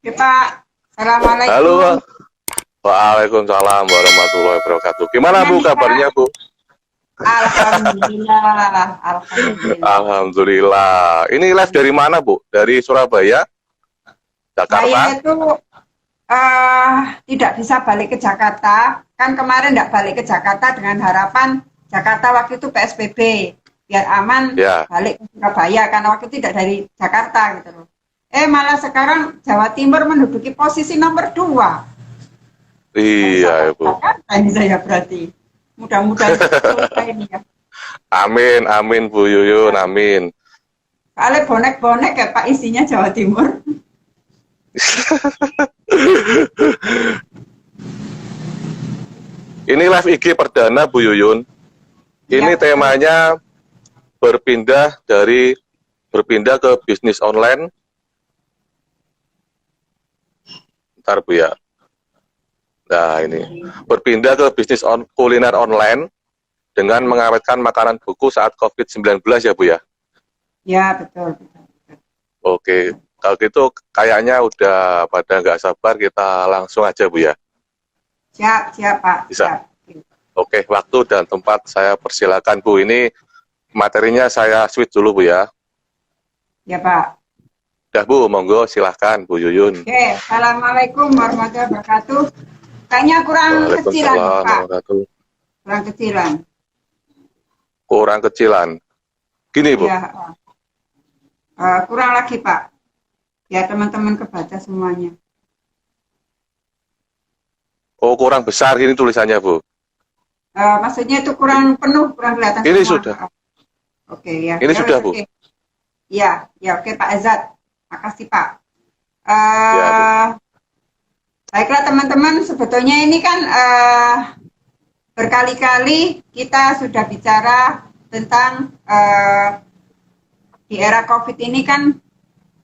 Ya Pak, Halo, Assalamualaikum. Waalaikumsalam warahmatullahi wabarakatuh. Gimana Gimana Bu nih kabarnya Pak? Bu? Alhamdulillah, Alhamdulillah. Alhamdulillah. Ini live dari mana Bu? Dari Surabaya, Saya Jakarta? itu eh, tidak bisa balik ke Jakarta. Kan kemarin tidak balik ke Jakarta dengan harapan Jakarta waktu itu PSBB. Biar aman Ya, balik ke Surabaya, karena waktu itu tidak dari Jakarta gitu loh. Malah sekarang Jawa Timur menduduki posisi nomor 2. Nggak bisa iya balik Bu. Jakarta ini saya berarti. Mudah-mudahan cepat selesai ini ya. Amin, amin Bu Yuyun, amin. Soalnya bonek-bonek ya Pak isinya Jawa Timur. Ini live IG perdana Bu Yuyun. Iya Ini betul. temanya berpindah ke bisnis online. Ntar Bu ya. Nah ini berpindah ke kuliner online dengan mengawetkan makanan beku saat COVID-19 ya Bu ya. Ya betul, betul, betul. Oke, kalau gitu kayaknya udah pada nggak sabar, kita langsung aja Bu ya. Siap, siap Pak, Bisa. siap. Oke, waktu dan tempat saya persilakan Bu. Ini materinya saya switch dulu Bu ya. Ya Pak. Dah Bu, monggo silahkan Bu Yuyun. Oke, Assalamualaikum warahmatullahi wabarakatuh. Kayaknya kurang kecilan nih Waalaikumsalam Pak, warahmatullahi. kurang kecilan. Kurang kecilan. Gini Bu. Iya, kurang lagi Pak. Ya teman-teman kebaca semuanya. Oh, kurang besar gini tulisannya Bu. Maksudnya itu kurang penuh, kurang kelihatan Ini semua. sudah. Oke ya, Ini ya sudah wes Bu. oke. Ya, ya oke Pak Azad. Makasih Pak. Ya Bu. Eh, Baiklah teman-teman, sebetulnya ini kan berkali-kali kita sudah bicara tentang di era COVID ini kan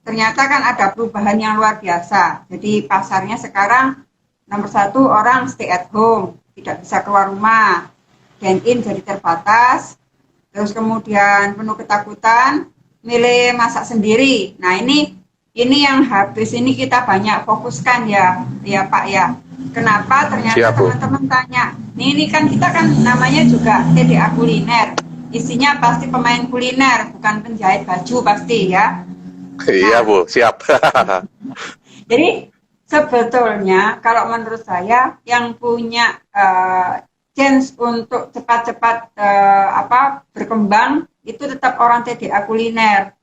ternyata kan ada perubahan yang luar biasa. Jadi pasarnya sekarang nomor satu orang stay at home, tidak bisa keluar rumah, dine-in jadi terbatas, terus kemudian penuh ketakutan, milih masak sendiri. Nah ini yang habis ini kita banyak fokuskan ya, ya Pak ya. Kenapa? Ternyata Siap Bu. teman-teman tanya. Ini kan kita kan namanya juga TDA kuliner. Isinya pasti pemain kuliner, bukan penjahit baju pasti ya. Iya Nah, Bu, siap. jadi sebetulnya kalau menurut saya yang punya chance untuk cepat-cepat berkembang itu tetap orang TDA kuliner.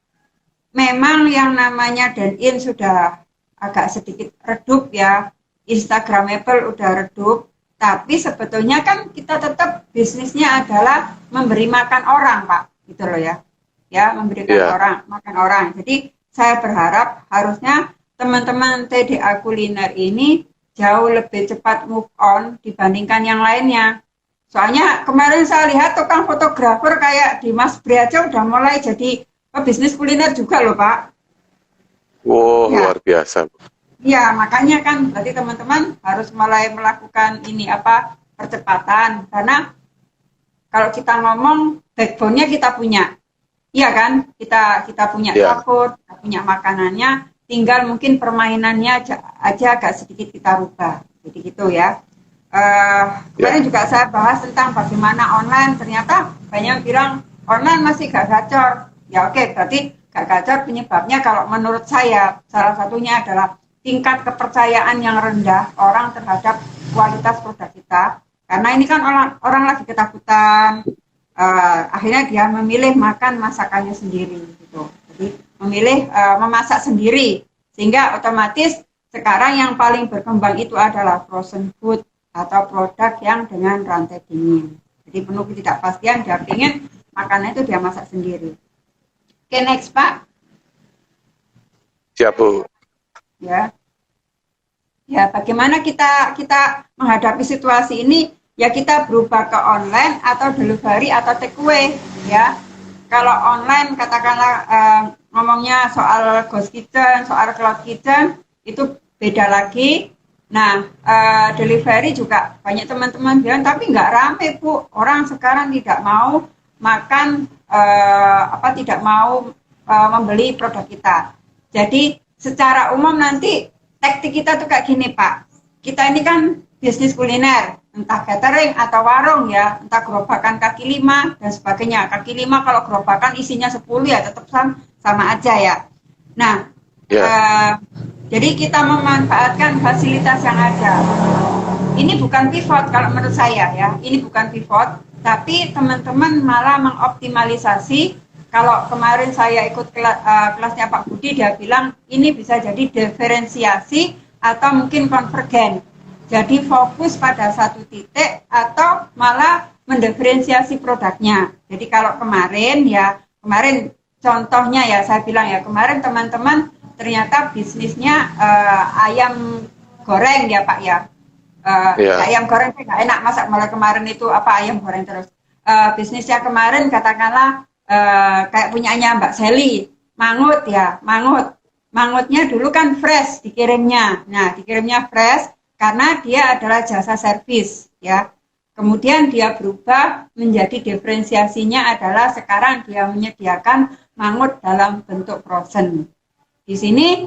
Memang yang namanya dine-in sudah agak sedikit redup ya, Instagramable udah redup, tapi sebetulnya kan kita tetap bisnisnya adalah memberi makan orang, Pak, gitu loh ya memberikan Iya. orang makan orang. Jadi saya berharap harusnya teman-teman TDA kuliner ini jauh lebih cepat move on dibandingkan yang lainnya. Soalnya kemarin saya lihat tukang fotografer kayak Dimas Bri aja udah mulai jadi bisnis kuliner juga loh Pak. Wow, Ya, luar biasa Bu. ya makanya kan berarti teman-teman harus mulai melakukan ini percepatan karena kalau kita ngomong backbone-nya kita punya, iya kan? Kita punya Iya. dapur, kita punya makanannya, tinggal mungkin permainannya aja agak sedikit kita rubah. Jadi gitu ya. Kemarin Ya. juga saya bahas tentang bagaimana online, ternyata banyak yang bilang online masih gak gacor. Ya oke, berarti gak gacor penyebabnya kalau menurut saya salah satunya adalah tingkat kepercayaan yang rendah orang terhadap kualitas produk kita. Karena ini kan orang lagi ketakutan, akhirnya dia memilih makan masakannya sendiri gitu. Jadi memilih memasak sendiri sehingga otomatis sekarang yang paling berkembang itu adalah frozen food atau produk yang dengan rantai dingin. Jadi penuh ketidakpastian, dia ingin makannya itu dia masak sendiri. Oke, next Pak. Siap Bu. Ya, ya bagaimana kita menghadapi situasi ini? Ya kita berubah ke online atau delivery atau take away. Ya, kalau online katakanlah ngomongnya soal ghost kitchen, soal cloud kitchen itu beda lagi. Nah, delivery juga banyak teman-teman bilang, tapi nggak rame Bu. Orang sekarang tidak mau makan tidak mau membeli produk kita. Jadi secara umum nanti taktik kita tuh kayak gini Pak. Kita ini kan bisnis kuliner, entah catering atau warung ya, entah gerobakan kaki lima dan sebagainya. Kaki lima kalau gerobakan isinya 10 ya tetap sama aja ya. Nah, jadi kita memanfaatkan fasilitas yang ada. Ini bukan pivot kalau menurut saya ya, ini bukan pivot, tapi teman-teman malah mengoptimalisasi. Kalau kemarin saya ikut kelasnya Pak Budi, dia bilang ini bisa jadi diferensiasi atau mungkin konvergen. Jadi fokus pada satu titik atau malah mendiferensiasi produknya. Jadi kalau kemarin contohnya ya saya bilang ya, kemarin teman-teman ternyata bisnisnya ayam goreng ya Pak ya. Ayam goreng nggak enak masak, mulai kemarin itu ayam goreng terus. Bisnisnya kemarin katakanlah kayak punyanya Mbak Sally, mangut ya, mangutnya dulu kan fresh dikirimnya. Nah, dikirimnya fresh karena dia adalah jasa servis ya. Kemudian dia berubah menjadi diferensiasinya adalah sekarang dia menyediakan mangut dalam bentuk frozen. Di sini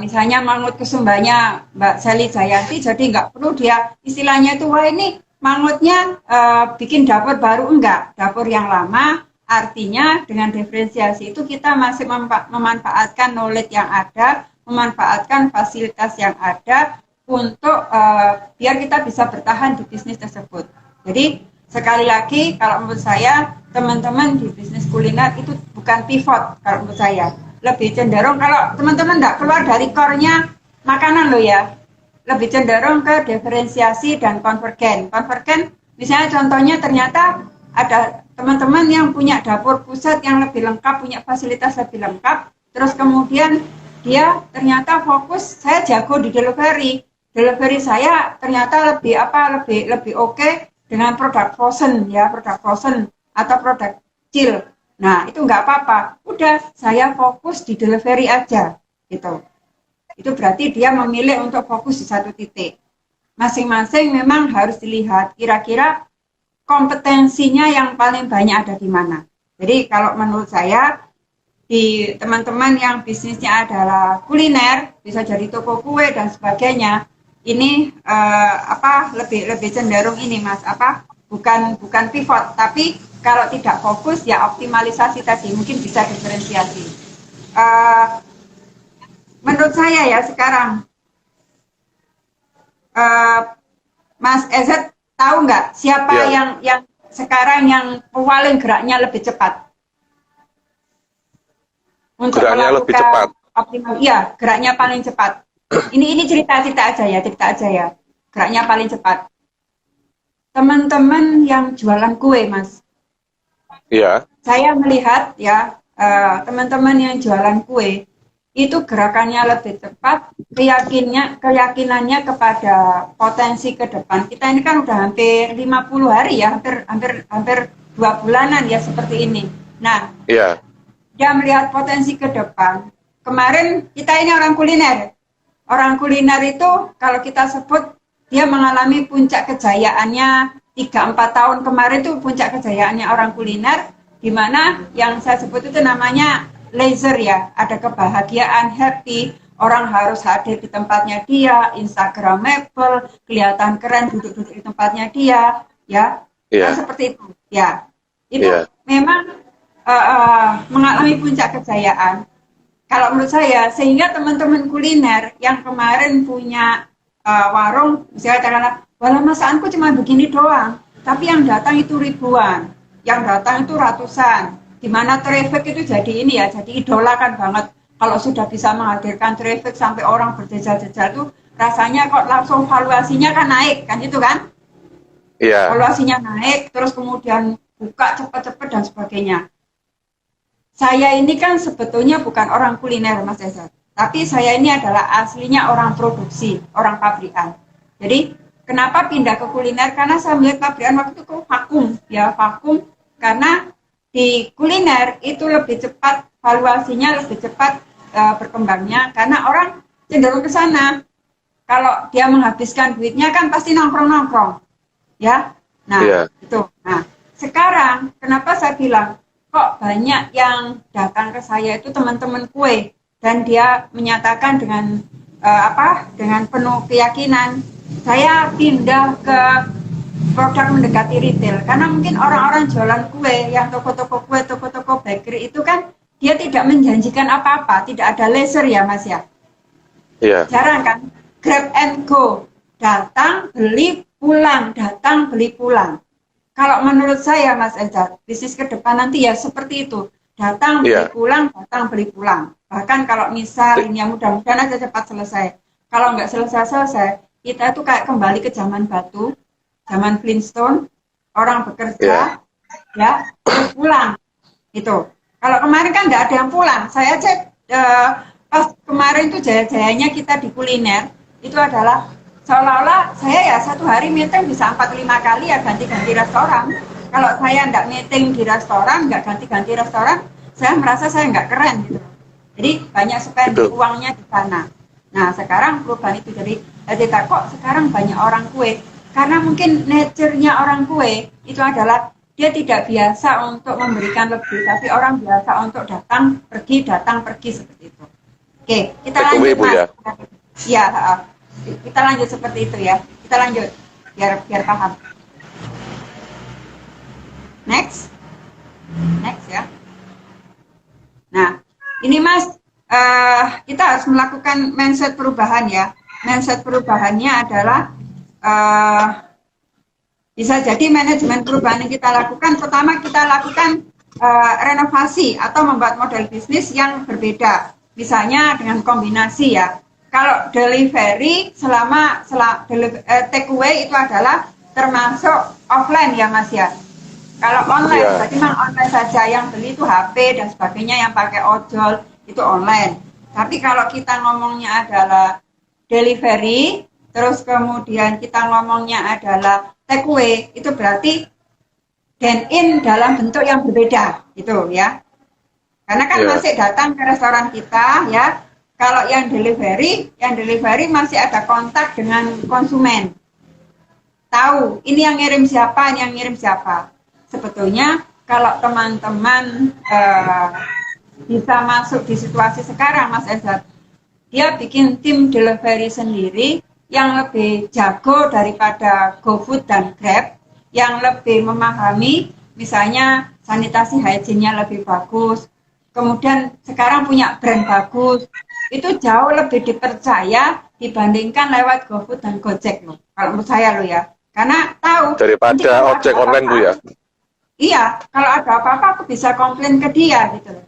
misalnya mangut kesumbanya Mbak Sally Jayanti, jadi nggak perlu dia istilahnya itu wah ini mangutnya bikin dapur baru, enggak, dapur yang lama. Artinya dengan diferensiasi itu kita masih memanfaatkan knowledge yang ada, memanfaatkan fasilitas yang ada untuk biar kita bisa bertahan di bisnis tersebut. Jadi sekali lagi kalau menurut saya teman-teman di bisnis kuliner itu bukan pivot kalau menurut saya. Lebih cenderung kalau teman-teman nggak keluar dari core-nya makanan loh ya, lebih cenderung ke diferensiasi dan konvergen. Konvergen misalnya contohnya ternyata ada teman-teman yang punya dapur pusat yang lebih lengkap, punya fasilitas lebih lengkap, terus kemudian dia ternyata fokus, saya jago di delivery saya ternyata lebih oke dengan produk frozen ya, produk frozen atau produk chill. Nah itu nggak apa-apa, udah saya fokus di delivery aja gitu. Itu berarti dia memilih untuk fokus di satu titik. Masing-masing memang harus dilihat kira-kira kompetensinya yang paling banyak ada di mana. Jadi kalau menurut saya di teman-teman yang bisnisnya adalah kuliner, bisa jadi toko kue dan sebagainya, ini lebih cenderung ini Mas, bukan pivot, tapi kalau tidak fokus ya optimalisasi tadi, mungkin bisa diferensiasi. Menurut saya ya sekarang Mas Ezet tahu nggak siapa yang sekarang yang paling geraknya lebih cepat untuk geraknya lebih cepat optimal? Iya, geraknya paling cepat. Ini cerita aja ya. Geraknya paling cepat. Teman-teman yang jualan kue, Mas. Iya. Saya melihat ya teman-teman yang jualan kue itu gerakannya lebih cepat, keyakinannya kepada potensi ke depan. Kita ini kan udah hampir 50 hari ya, hampir 2 bulanan ya seperti ini. Nah, dia melihat potensi ke depan. Kemarin kita ini orang kuliner. Orang kuliner itu kalau kita sebut dia mengalami puncak kejayaannya 3-4 tahun kemarin itu puncak kejayaannya orang kuliner, di mana yang saya sebut itu namanya leisure ya, ada kebahagiaan, happy, orang harus hadir di tempatnya dia, instagramable, kelihatan keren duduk-duduk di tempatnya dia, ya, kan seperti itu, ya, itu memang mengalami puncak kejayaan. Kalau menurut saya, sehingga teman-teman kuliner yang kemarin punya warung, misalnya katakanlah, walau masakanku cuma begini doang, tapi yang datang itu ribuan, yang datang itu ratusan. Di mana traffic itu jadi ini ya, jadi idola kan banget. Kalau sudah bisa menghadirkan traffic sampai orang berjejal-jejal itu rasanya kok langsung valuasinya kan naik, kan itu kan? Iya. Valuasinya naik, terus kemudian buka cepat-cepat dan sebagainya. Saya ini kan sebetulnya bukan orang kuliner Mas Ezat, tapi saya ini adalah aslinya orang produksi, orang pabrikan. Jadi kenapa pindah ke kuliner? Karena saya melihat pabrikan waktu itu kok vakum karena di kuliner itu lebih cepat, valuasinya lebih cepat berkembangnya karena orang cenderung ke sana. Kalau dia menghabiskan duitnya kan pasti nongkrong-nongkrong. Ya. Nah, itu. Nah, sekarang kenapa saya bilang kok banyak yang datang ke saya itu teman-teman kue, dan dia menyatakan dengan dengan penuh keyakinan, saya pindah ke produk mendekati retail, karena mungkin orang-orang jualan kue, yang toko-toko kue, toko-toko bakery itu kan dia tidak menjanjikan apa-apa, tidak ada laser ya Mas ya. Iya. Jarang kan, grab and go, datang beli pulang, datang beli pulang. Kalau menurut saya Mas Eza, bisnis ke depan nanti ya seperti itu, datang beli Iya. pulang, datang beli pulang. Bahkan kalau misal ini yang mudah-mudahan aja cepat selesai, kalau nggak selesai-selesai, kita itu kayak kembali ke zaman batu, zaman Flintstone, orang Iya. bekerja, ya, terus pulang. Itu. Kalau kemarin kan nggak ada yang pulang. Saya cek pas kemarin itu jaya-jayanya kita di kuliner, itu adalah seolah-olah saya ya satu hari meeting bisa 4-5 kali ya ganti-ganti restoran. Kalau saya nggak meeting di restoran, nggak ganti-ganti restoran, saya merasa saya nggak keren gitu. Jadi banyak spending Betul. uangnya di sana. Nah sekarang perubahan itu jadi kita kok sekarang banyak orang kue, karena mungkin nature-nya orang kue itu adalah dia tidak biasa untuk memberikan lebih, tapi orang biasa untuk datang pergi seperti itu. Oke, kita Take away, lanjut Bu Mas. ya. Ya, kita lanjut seperti itu ya. Kita lanjut biar biar paham. Next, next ya. Nah, ini Mas, kita harus melakukan mindset perubahan ya. Mindset perubahannya adalah eh, bisa jadi manajemen perubahan yang kita lakukan, pertama kita lakukan renovasi atau membuat model bisnis yang berbeda. Misalnya dengan kombinasi ya. Kalau delivery take away itu adalah termasuk offline ya Mas ya. Kalau online Iya. berarti memang online saja, yang beli itu HP dan sebagainya, yang pakai ojol itu online. Tapi kalau kita ngomongnya adalah delivery, terus kemudian kita ngomongnya adalah take away, itu berarti dine in dalam bentuk yang berbeda, itu ya. Karena kan Iya. masih datang ke restoran kita ya. Kalau yang delivery masih ada kontak dengan konsumen. Tahu, ini yang ngirim siapa, ini yang ngirim siapa. Sebetulnya kalau teman-teman bisa masuk di situasi sekarang Mas Ezat, dia bikin tim delivery sendiri yang lebih jago daripada GoFood dan Grab, yang lebih memahami misalnya sanitasi hygiene-nya lebih bagus, kemudian sekarang punya brand bagus, itu jauh lebih dipercaya dibandingkan lewat GoFood dan Gojek loh. Kalau menurut saya loh ya. Karena tahu nanti Daripada kalau ada ojek online, Bu ya. apa-apa, iya, kalau ada apa-apa aku bisa komplain ke dia gitu loh.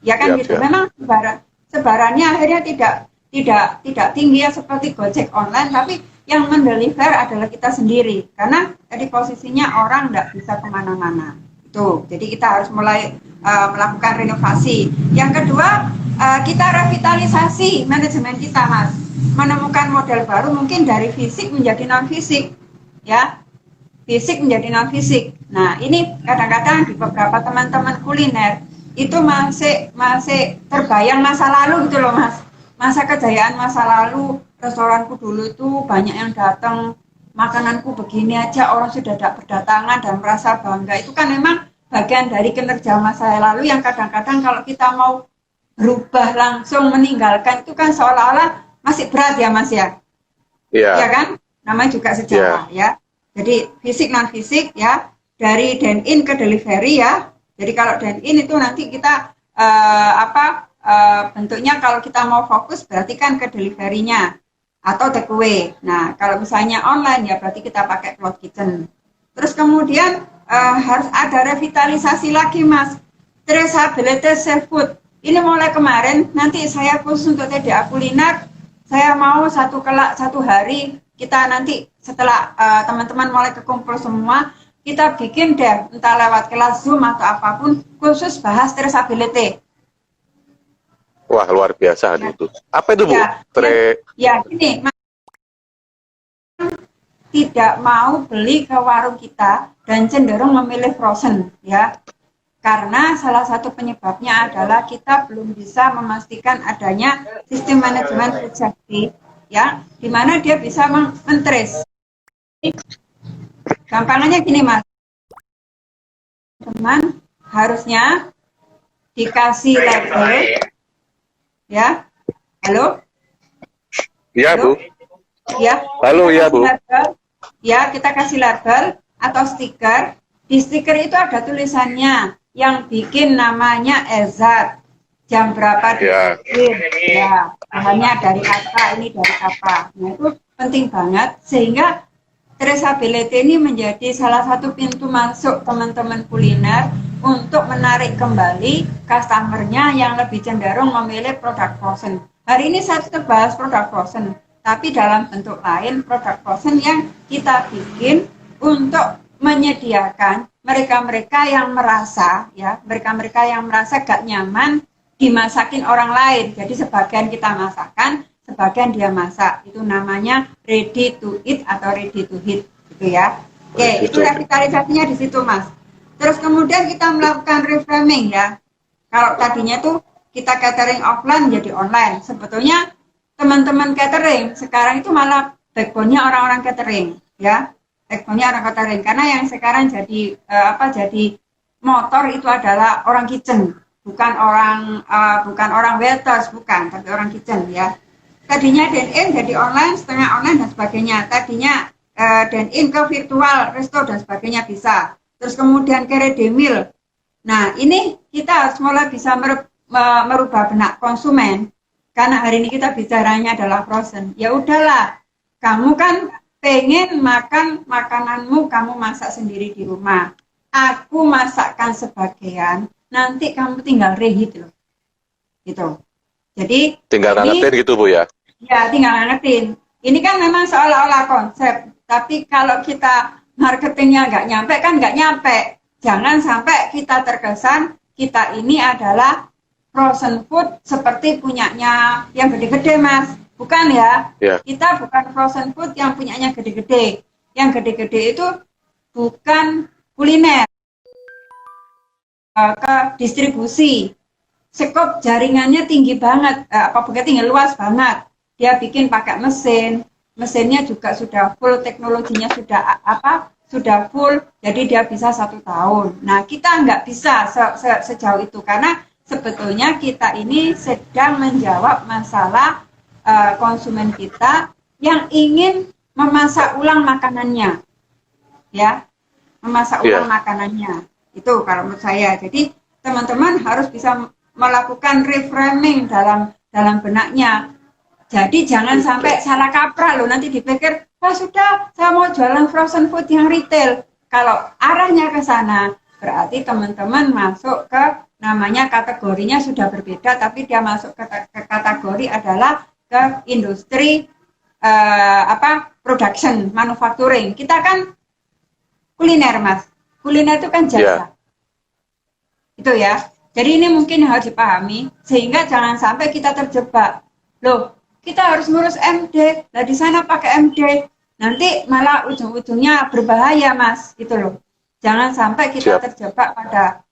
Ya kan Siap, gitu. siap. Memang sebarannya akhirnya tidak tinggi ya seperti Gojek online, tapi yang mendeliver adalah kita sendiri, karena tadi posisinya orang nggak bisa kemana-mana. Itu, jadi kita harus mulai melakukan renovasi. Yang kedua, kita revitalisasi manajemen kita, Mas. Menemukan model baru mungkin dari fisik menjadi non fisik, ya. Fisik menjadi non fisik. Nah, ini kadang-kadang di beberapa teman-teman kuliner itu masih terbayang masa lalu gitu loh Mas, masa kejayaan masa lalu, restoranku dulu itu banyak yang datang, makananku begini aja orang sudah berdatangan dan merasa bangga. Itu kan memang bagian dari kinerja masa lalu yang kadang-kadang kalau kita mau berubah langsung meninggalkan itu kan seolah-olah masih berat ya Mas ya. Iya. Ya kan, namanya juga sejarah ya. Jadi fisik non fisik ya, dari dine in ke delivery ya. Jadi kalau dine in itu nanti kita bentuknya kalau kita mau fokus berarti kan ke delivery-nya atau take away. Nah, kalau misalnya online ya berarti kita pakai cloud kitchen. Terus kemudian harus ada revitalisasi lagi Mas. Traceability safe food. Ini mulai kemarin, nanti saya khusus untuk TDA kuliner, saya mau satu hari kita nanti setelah teman-teman mulai kekumpul semua, kita bikin deh entah lewat kelas Zoom atau apapun khusus bahas traceability. Wah, luar biasa Ya. itu. Apa itu, Bu? Ya, gini, tidak mau beli ke warung kita dan cenderung memilih frozen ya. Karena salah satu penyebabnya adalah kita belum bisa memastikan adanya sistem manajemen food safety ya, di mana dia bisa men-trace. Gampangannya gini Mas, teman harusnya dikasih label, ya. Halo? Iya, Halo? Bu. Ya, Halo, kita ya, kasih Bu. label, ya, kita kasih label atau stiker. Di stiker itu ada tulisannya, yang bikin namanya Ezat, jam berapa Ya. dibikin, ya, bahannya dari apa, ini dari apa. Nah, itu penting banget, sehingga traceability ini menjadi salah satu pintu masuk teman-teman kuliner untuk menarik kembali customer-nya yang lebih cenderung memilih produk frozen. Hari ini saya sudah bahas produk frozen, tapi dalam bentuk lain produk frozen yang kita bikin untuk menyediakan mereka-mereka yang merasa, ya, mereka-mereka yang merasa gak nyaman dimasakin orang lain. Jadi sebagian kita masakan, sebagian dia masak. Itu namanya ready to eat atau ready to heat, gitu ya. Oke, itu revitalisasinya di situ, Mas. Terus kemudian kita melakukan reframing, ya. Kalau tadinya tuh kita catering offline jadi online. Sebetulnya teman-teman catering sekarang itu malah backbone-nya orang-orang catering, ya. Backbone-nya orang catering, karena yang sekarang jadi jadi motor itu adalah orang kitchen, bukan orang waiters, bukan, tapi orang kitchen, ya. Tadinya dine-in jadi online, setengah online dan sebagainya. Tadinya dine-in ke virtual, resto dan sebagainya bisa. Terus kemudian ke ready meal. Nah, ini kita harus mulai bisa merubah benak konsumen. Karena hari ini kita bicaranya adalah frozen. Ya udahlah, kamu kan pengen makan makananmu kamu masak sendiri di rumah. Aku masakkan sebagian, nanti kamu tinggal reheat loh. Gitu. Jadi Tinggal ini ngangetin gitu, Bu, ya? ya, tinggal ngangetin. Ini kan memang seolah-olah konsep, tapi kalau kita marketingnya nggak nyampe, kan nggak nyampe. Jangan sampai kita terkesan kita ini adalah frozen food seperti punyanya yang gede-gede, Mas. Bukan ya. Ya. Kita bukan frozen food yang punyanya gede-gede. Yang gede-gede itu bukan kuliner, ke distribusi. Skop jaringannya tinggi banget, bukan tinggi, luas banget. Dia bikin pakai mesinnya juga sudah full, teknologinya sudah full, jadi dia bisa 1 tahun. Nah, kita nggak bisa sejauh itu, karena sebetulnya kita ini sedang menjawab masalah konsumen kita yang ingin memasak ulang makanannya, ya, memasak ulang makanannya. Itu kalau menurut saya. Jadi teman-teman harus bisa melakukan reframing dalam benaknya. Jadi jangan sampai salah kaprah loh, nanti dipikir, sudah saya mau jualan frozen food yang retail. Kalau arahnya ke sana, berarti teman-teman masuk ke namanya kategorinya sudah berbeda, tapi dia masuk ke kategori adalah ke industri production, manufacturing. Kita kan kuliner, Mas. Kuliner itu kan jasa. Itu ya. Jadi ini mungkin harus dipahami, sehingga jangan sampai kita terjebak. Loh, kita harus ngurus MD, nah di sana pakai MD, nanti malah ujung-ujungnya berbahaya, Mas, gitu loh. Jangan sampai kita terjebak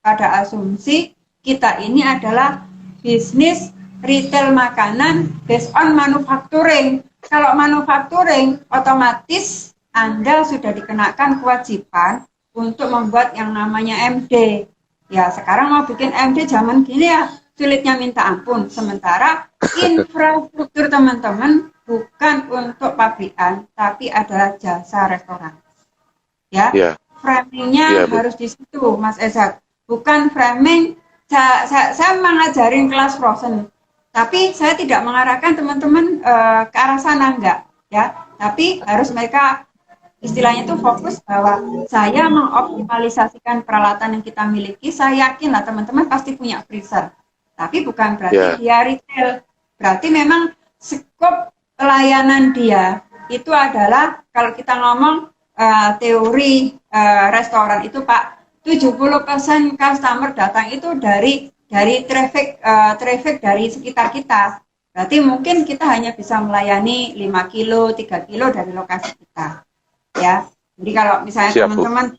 pada asumsi kita ini adalah bisnis retail makanan based on manufacturing. Kalau manufacturing, otomatis Anda sudah dikenakan kewajiban untuk membuat yang namanya MD. Ya, sekarang mau bikin MD zaman gini ya, sulitnya minta ampun. Sementara infrastruktur teman-teman bukan untuk pabrikan, tapi adalah jasa restoran. Ya, framingnya harus di situ, Mas Ezat. Bukan framing, saya mengajarin kelas frozen, tapi saya tidak mengarahkan teman-teman ke arah sana, enggak. Ya, tapi harus mereka istilahnya itu fokus bahwa saya mengoptimalisasikan peralatan yang kita miliki. Saya yakin lah teman-teman pasti punya freezer, tapi bukan berarti dia retail. Berarti memang skop pelayanan dia itu adalah, kalau kita ngomong teori restoran itu Pak, 70% customer datang itu dari traffic dari sekitar kita. Berarti mungkin kita hanya bisa melayani 5 kilo, 3 kilo dari lokasi kita. Ya, jadi kalau misalnya teman-teman,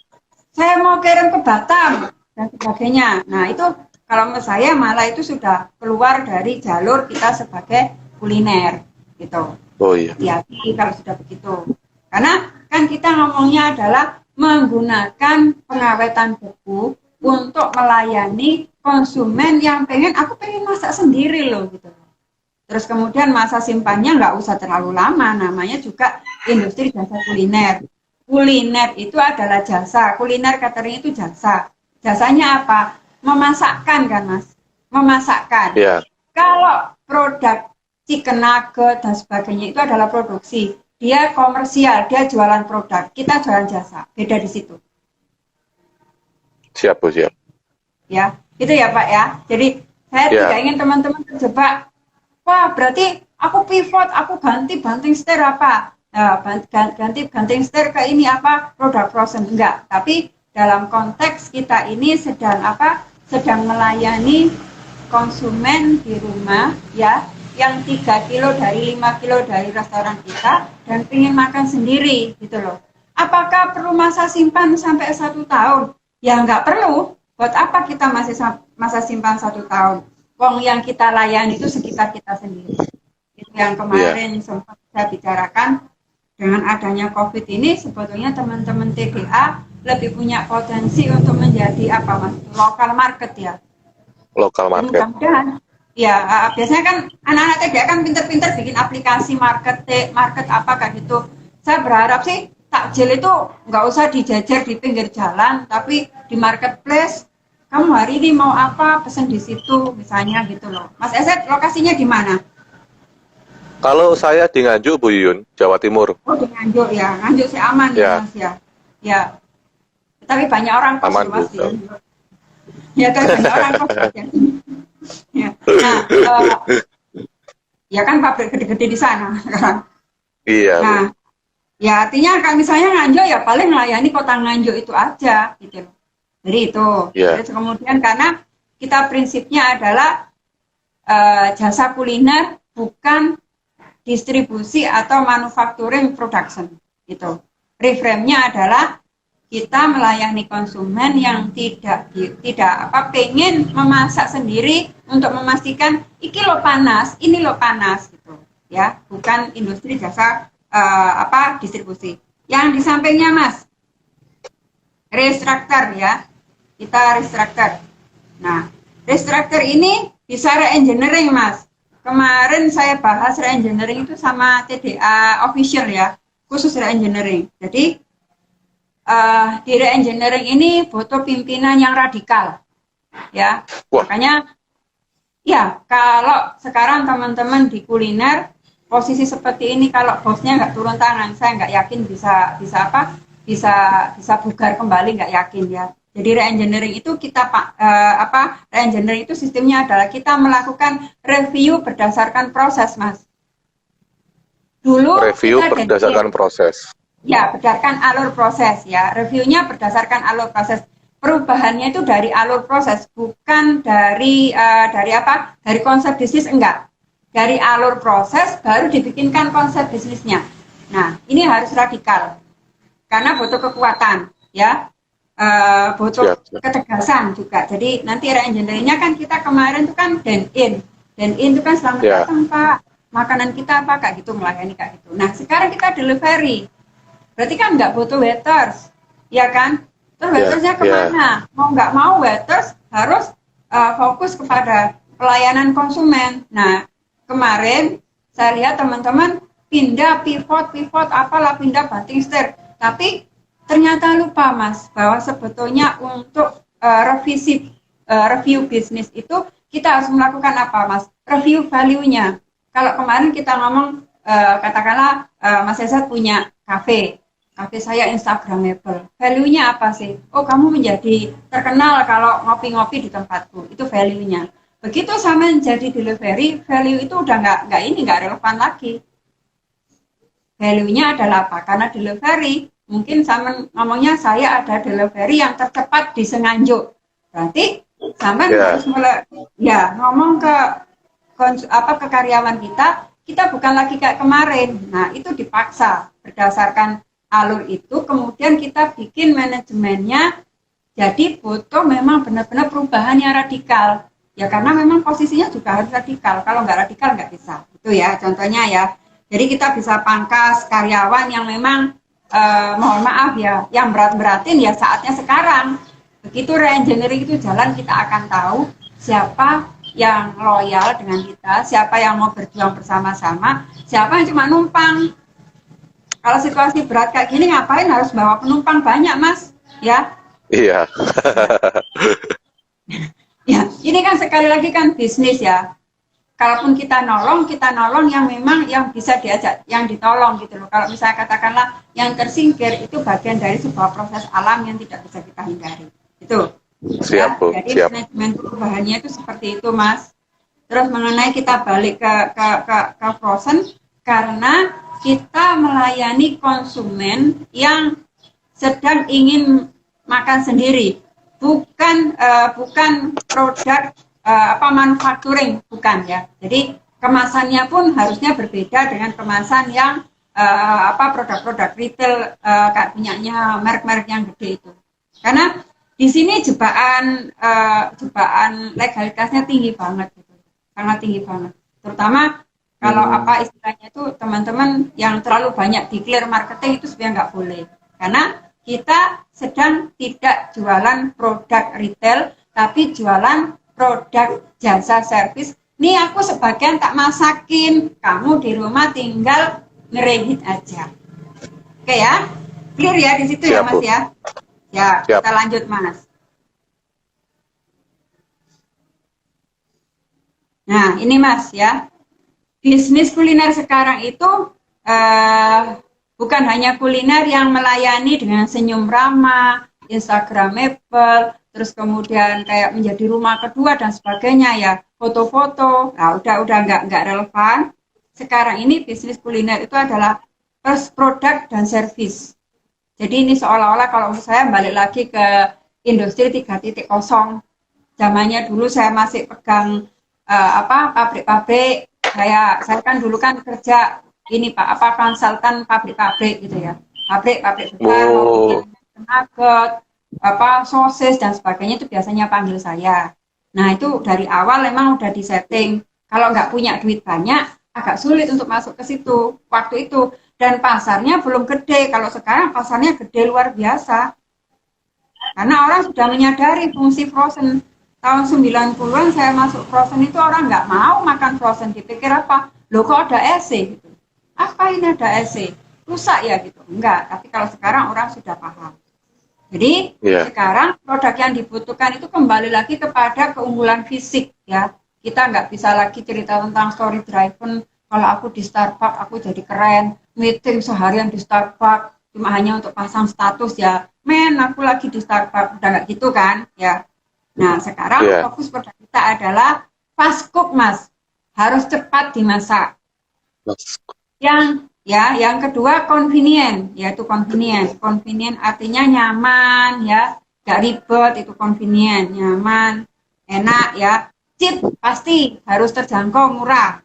saya mau kirim ke Batam dan sebagainya, nah itu kalau menurut saya malah itu sudah keluar dari jalur kita sebagai kuliner, gitu. Oh iya. Hati-hati kalau sudah begitu, karena kan kita ngomongnya adalah menggunakan pengawetan beku untuk melayani konsumen yang aku pengen masak sendiri loh gitu. Terus kemudian masa simpannya nggak usah terlalu lama, namanya juga industri jasa kuliner. Kuliner itu adalah jasa, kuliner catering itu jasa. Jasanya apa? Memasakkan kan Mas? Memasakkan. Ya. Kalau produk chicken nugget dan sebagainya itu adalah produksi. Dia komersial, dia jualan produk, kita jualan jasa. Beda di situ. Siap, Bu, siap. Ya, itu ya Pak ya. Jadi saya tidak ingin teman-teman terjebak. Wah, berarti aku pivot, aku ganti banting setir apa? Nah, ganti banting setir ke ini apa? Produk frozen. Enggak, tapi dalam konteks kita ini sedang apa? Sedang melayani konsumen di rumah ya, yang 3 kilo dari 5 kilo dari restoran kita dan ingin makan sendiri gitu loh. Apakah perlu masa simpan sampai 1 tahun? Ya nggak perlu. Buat apa kita masih masa simpan 1 tahun? Wong yang kita layani itu sekitar kita sendiri. Itu yang kemarin sempat saya bicarakan, dengan adanya COVID ini sebetulnya teman-teman TBA lebih punya potensi untuk menjadi apa Mas? Local market ya. Local market. Mudah-mudahan. Ya, biasanya kan anak-anak TBA kan pinter-pinter bikin aplikasi market apa kayak gitu. Saya berharap sih takjil itu nggak usah dijajar di pinggir jalan, tapi di marketplace. Kamu hari ini mau apa, pesen di situ, misalnya gitu loh. Mas Eset, lokasinya di mana? Kalau saya di Nganjuk, Bu Yuyun, Jawa Timur. Oh, di Nganjuk ya. Nganjuk sih aman ya, Mas ya. Ya. Tapi banyak orang kos aman, Mas ya. Ya, tapi banyak orang kos ya. Ya. Nah, ya kan pabrik gede-gede di sana sekarang. Iya. Nah, ya artinya kalau misalnya Nganjuk ya paling melayani kota Nganjuk itu aja gitu loh. Jadi itu. Terus kemudian karena kita prinsipnya adalah jasa kuliner bukan distribusi atau manufacturing production gitu. Reframe-nya adalah kita melayani konsumen yang tidak pengen memasak sendiri untuk memastikan ini lo panas gitu ya, bukan industri jasa distribusi. Yang di sampingnya Mas, restructure ya. Kita restructure. Nah, restructure ini bisa re-engineering Mas. Kemarin saya bahas re-engineering itu sama TDA official ya, khusus re-engineering. Jadi di re-engineering ini butuh pimpinan yang radikal, ya. Makanya, ya kalau sekarang teman-teman di kuliner posisi seperti ini, kalau bosnya nggak turun tangan, saya nggak yakin bisa bugar kembali, nggak yakin ya. Jadi re-engineering itu re-engineering itu sistemnya adalah kita melakukan review berdasarkan proses, Mas. Dulu review berdasarkan proses. Ya, berdasarkan alur proses ya. Reviewnya berdasarkan alur proses. Perubahannya itu dari alur proses, bukan dari konsep bisnis, enggak. Dari alur proses baru dibikinkan konsep bisnisnya. Nah, ini harus radikal. Karena butuh kekuatan, ya. Butuh ketegasan juga. Jadi nanti re-engineering-nya kan kita kemarin itu kan dine-in. Dine-in itu kan selamat datang Pak, makanan kita apa kayak gitu, melayani kayak gitu. Nah sekarang kita delivery, berarti kan nggak butuh waiters, ya kan? Terus waitersnya kemana? Mau nggak mau waiters harus fokus kepada pelayanan konsumen. Nah kemarin saya lihat teman-teman pindah pivot apalah, pindah banting setir, tapi ternyata lupa Mas, bahwa sebetulnya untuk review bisnis itu kita harus melakukan apa Mas? Review value-nya. Kalau kemarin kita ngomong, katakanlah Mas Esat punya kafe saya Instagramable. Value-nya apa sih? Oh kamu menjadi terkenal kalau ngopi-ngopi di tempatku, itu value-nya. Begitu sama menjadi delivery, value itu udah nggak relevan lagi. Value-nya adalah apa? Karena delivery, mungkin sama ngomongnya saya ada delivery yang tercepat di Senganjuk. Berarti sama harus mulai ngomong ke karyawan kita bukan lagi kayak kemarin. Nah, itu dipaksa berdasarkan alur itu, kemudian kita bikin manajemennya jadi butuh memang benar-benar perubahan yang radikal. Ya karena memang posisinya juga harus radikal. Kalau nggak radikal nggak bisa. Itu ya contohnya ya. Jadi kita bisa pangkas karyawan yang memang mohon maaf ya, yang berat-beratin ya saatnya sekarang. Begitu re-engineering itu jalan, kita akan tahu siapa yang loyal dengan kita, siapa yang mau berjuang bersama-sama, siapa yang cuma numpang. Kalau situasi berat kayak gini, ngapain harus bawa penumpang banyak, Mas? Ya, Iya. ya. Ini kan sekali lagi kan bisnis ya. Kalaupun kita nolong yang memang yang bisa diajak, yang ditolong gitu loh. Kalau misalnya katakanlah yang tersingkir itu bagian dari sebuah proses alam yang tidak bisa kita hindari. Itu. Siap, Ya, Bu. jadi Siap. manajemen perubahannya itu seperti itu, Mas. Terus mengenai kita balik ke frozen, karena kita melayani konsumen yang sedang ingin makan sendiri, bukan produk manufacturing, bukan ya. Jadi kemasannya pun harusnya berbeda dengan kemasan yang produk-produk retail kayak punyanya merek-merek yang gede itu. Karena di sini jebakan legalitasnya tinggi banget gitu. Sangat tinggi banget. Terutama kalau istilahnya itu teman-teman yang terlalu banyak declare marketing itu sebenarnya nggak boleh. Karena kita sedang tidak jualan produk retail, tapi jualan produk jasa servis. Nih aku sebagian tak masakin, kamu di rumah tinggal ngerehit aja. Oke ya, clear ya di situ. Siap, ya Mas ya. Ya, siap. Kita lanjut Mas. Nah, ini Mas ya. Bisnis kuliner sekarang itu bukan hanya kuliner yang melayani dengan senyum ramah, instagramable, terus kemudian kayak menjadi rumah kedua dan sebagainya ya, foto-foto. Nah, udah nggak relevan. Sekarang ini bisnis kuliner itu adalah first product dan service. Jadi ini seolah-olah kalau saya balik lagi ke industri 3.0. Zamannya dulu saya masih pegang pabrik-pabrik. Saya kan dulu kan kerja ini Pak, konsultan pabrik-pabrik gitu ya. Pabrik-pabrik besar, nugget, sosis dan sebagainya itu biasanya panggil saya. Nah, itu dari awal memang udah disetting. Kalau nggak punya duit banyak, agak sulit untuk masuk ke situ waktu itu. Dan pasarnya belum gede. Kalau sekarang pasarnya gede luar biasa. Karena orang sudah menyadari fungsi frozen. Tahun 90-an saya masuk frozen itu orang nggak mau makan frozen. Dipikir apa? Loh kok ada EC? Gitu. Apa ini ada EC? Rusak ya gitu. Enggak. Tapi kalau sekarang orang sudah paham. Jadi sekarang produk yang dibutuhkan itu kembali lagi kepada keunggulan fisik ya. Kita nggak bisa lagi cerita tentang story driven. Kalau aku di Starbucks aku jadi keren, meeting seharian di Starbucks cuma hanya untuk pasang status ya, aku lagi di Starbucks, udah nggak gitu kan ya. Nah sekarang fokus produk kita adalah fast cook Mas, harus cepat dimasak. Yang kedua convenient, yaitu convenient artinya nyaman ya, nggak ribet, itu convenient, nyaman, enak ya. Cheap pasti harus terjangkau, murah.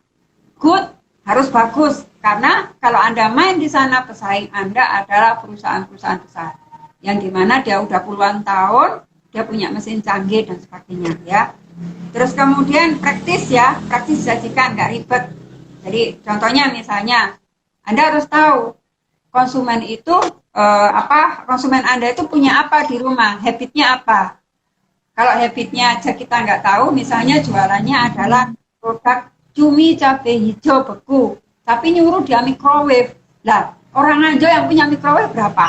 Good harus bagus, karena kalau Anda main di sana pesaing Anda adalah perusahaan-perusahaan besar yang dimana dia udah puluhan tahun, dia punya mesin canggih dan sebagainya ya. Terus kemudian praktis disajikan, nggak ribet. Jadi contohnya misalnya Anda harus tahu konsumen itu konsumen Anda itu punya apa di rumah, habitnya apa. Kalau habitnya aja kita nggak tahu, misalnya jualannya adalah produk cumi cabai hijau beku, tapi nyuruh dia microwave. Lah, orang aja yang punya microwave berapa?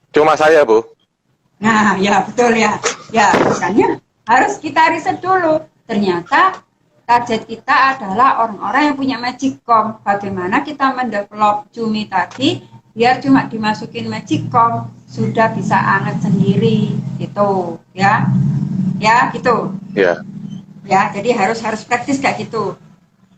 Cuma saya, Bu. Nah, ya betul ya. Ya, makanya harus kita riset dulu. Ternyata target kita adalah orang-orang yang punya magicom. Bagaimana kita mendevelop cumi tadi biar cuma dimasukin magicom sudah bisa anget sendiri gitu, ya. Ya, gitu. Ya. Ya, jadi harus praktis kayak gitu.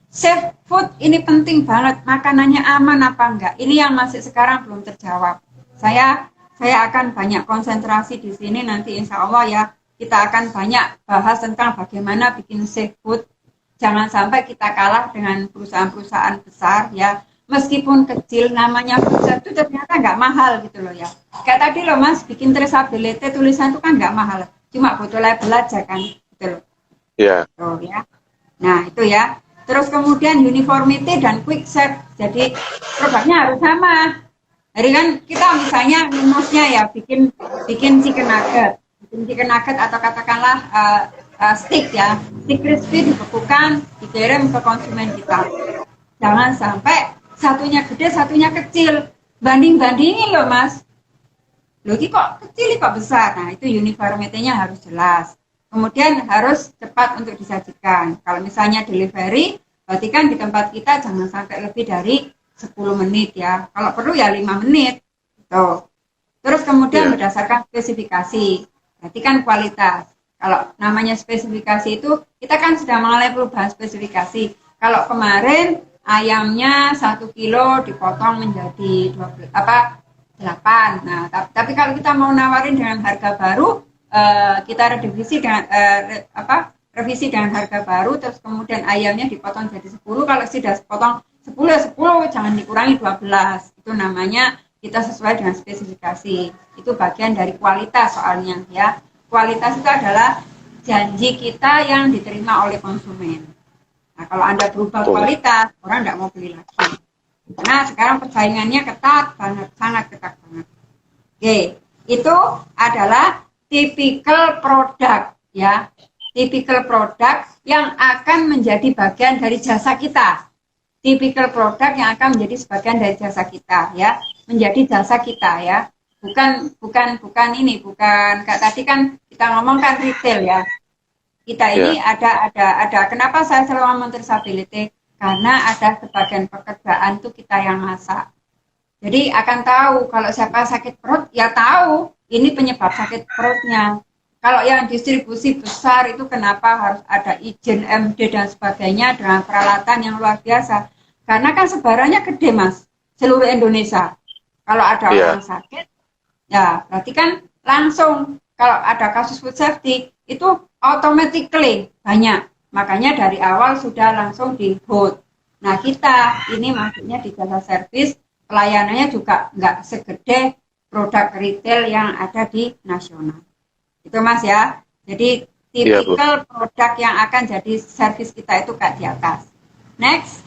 Safe food ini penting banget. Makanannya aman apa enggak? Ini yang masih sekarang belum terjawab. Saya akan banyak konsentrasi di sini nanti insya Allah ya. Kita akan banyak bahas tentang bagaimana bikin safe food. Jangan sampai kita kalah dengan perusahaan-perusahaan besar ya. Meskipun kecil, namanya food itu ternyata nggak mahal gitu loh ya. Kayak tadi loh Mas, bikin traceability tulisan itu kan nggak mahal. Cuma butuh label aja kan gitu loh. Ya. Oh ya. Nah itu ya. Terus kemudian uniformity dan quick serve. Jadi produknya harus sama. Jadi kan kita misalnya minusnya ya bikin chicken nugget, gitu chicken nugget atau katakanlah stick ya, stick crispy dibekukan, dikirim ke konsumen kita. Jangan sampai satunya gede, satunya kecil. Banding-bandingin loh mas. Loh ini kok kecil, kok besar. Nah itu uniformity-nya harus jelas. Kemudian harus cepat untuk disajikan. Kalau misalnya delivery, berarti kan di tempat kita jangan sampai lebih dari 10 menit ya. Kalau perlu ya 5 menit. Tuh. Terus kemudian berdasarkan spesifikasi. Berarti kan kualitas. Kalau namanya spesifikasi itu, kita kan sudah mengalami perubahan spesifikasi. Kalau kemarin ayamnya 1 kilo dipotong menjadi 8. Nah, tapi kalau kita mau nawarin dengan harga baru, kita revisi dengan revisi dengan harga baru, terus kemudian ayamnya dipotong jadi 10. Kalau sudah potong 10 ya 10, jangan dikurangi 12. Itu namanya kita sesuai dengan spesifikasi. Itu bagian dari kualitas soalnya ya. Kualitas itu adalah janji kita yang diterima oleh konsumen. Nah, kalau Anda berubah kualitas, orang tidak mau beli lagi. Nah, sekarang persaingannya ketat banget, sangat ketat banget. Oke, itu adalah typical produk ya. Typical produk yang akan menjadi bagian dari jasa kita. Typical produk yang akan menjadi sebagian dari jasa kita ya. Menjadi jasa kita ya. Bukan kayak tadi kan kita ngomongkan retail ya. Kita ini ada kenapa saya selalu ngomong traceability, karena ada sebagian pekerjaan tuh kita yang masak. Jadi akan tahu kalau siapa sakit perut ya tahu ini penyebab sakit perutnya. Kalau yang distribusi besar itu kenapa harus ada izin MD dan sebagainya dengan peralatan yang luar biasa. Karena kan sebarannya gede mas, seluruh Indonesia. Kalau ada orang sakit, ya berarti kan langsung kalau ada kasus food safety itu automatically banyak. Makanya dari awal sudah langsung di hold. Nah kita ini maksudnya di jasa servis pelayanannya juga nggak segede produk retail yang ada di nasional. Itu mas ya. Jadi tipikal produk yang akan jadi servis kita itu kayak di atas. Next.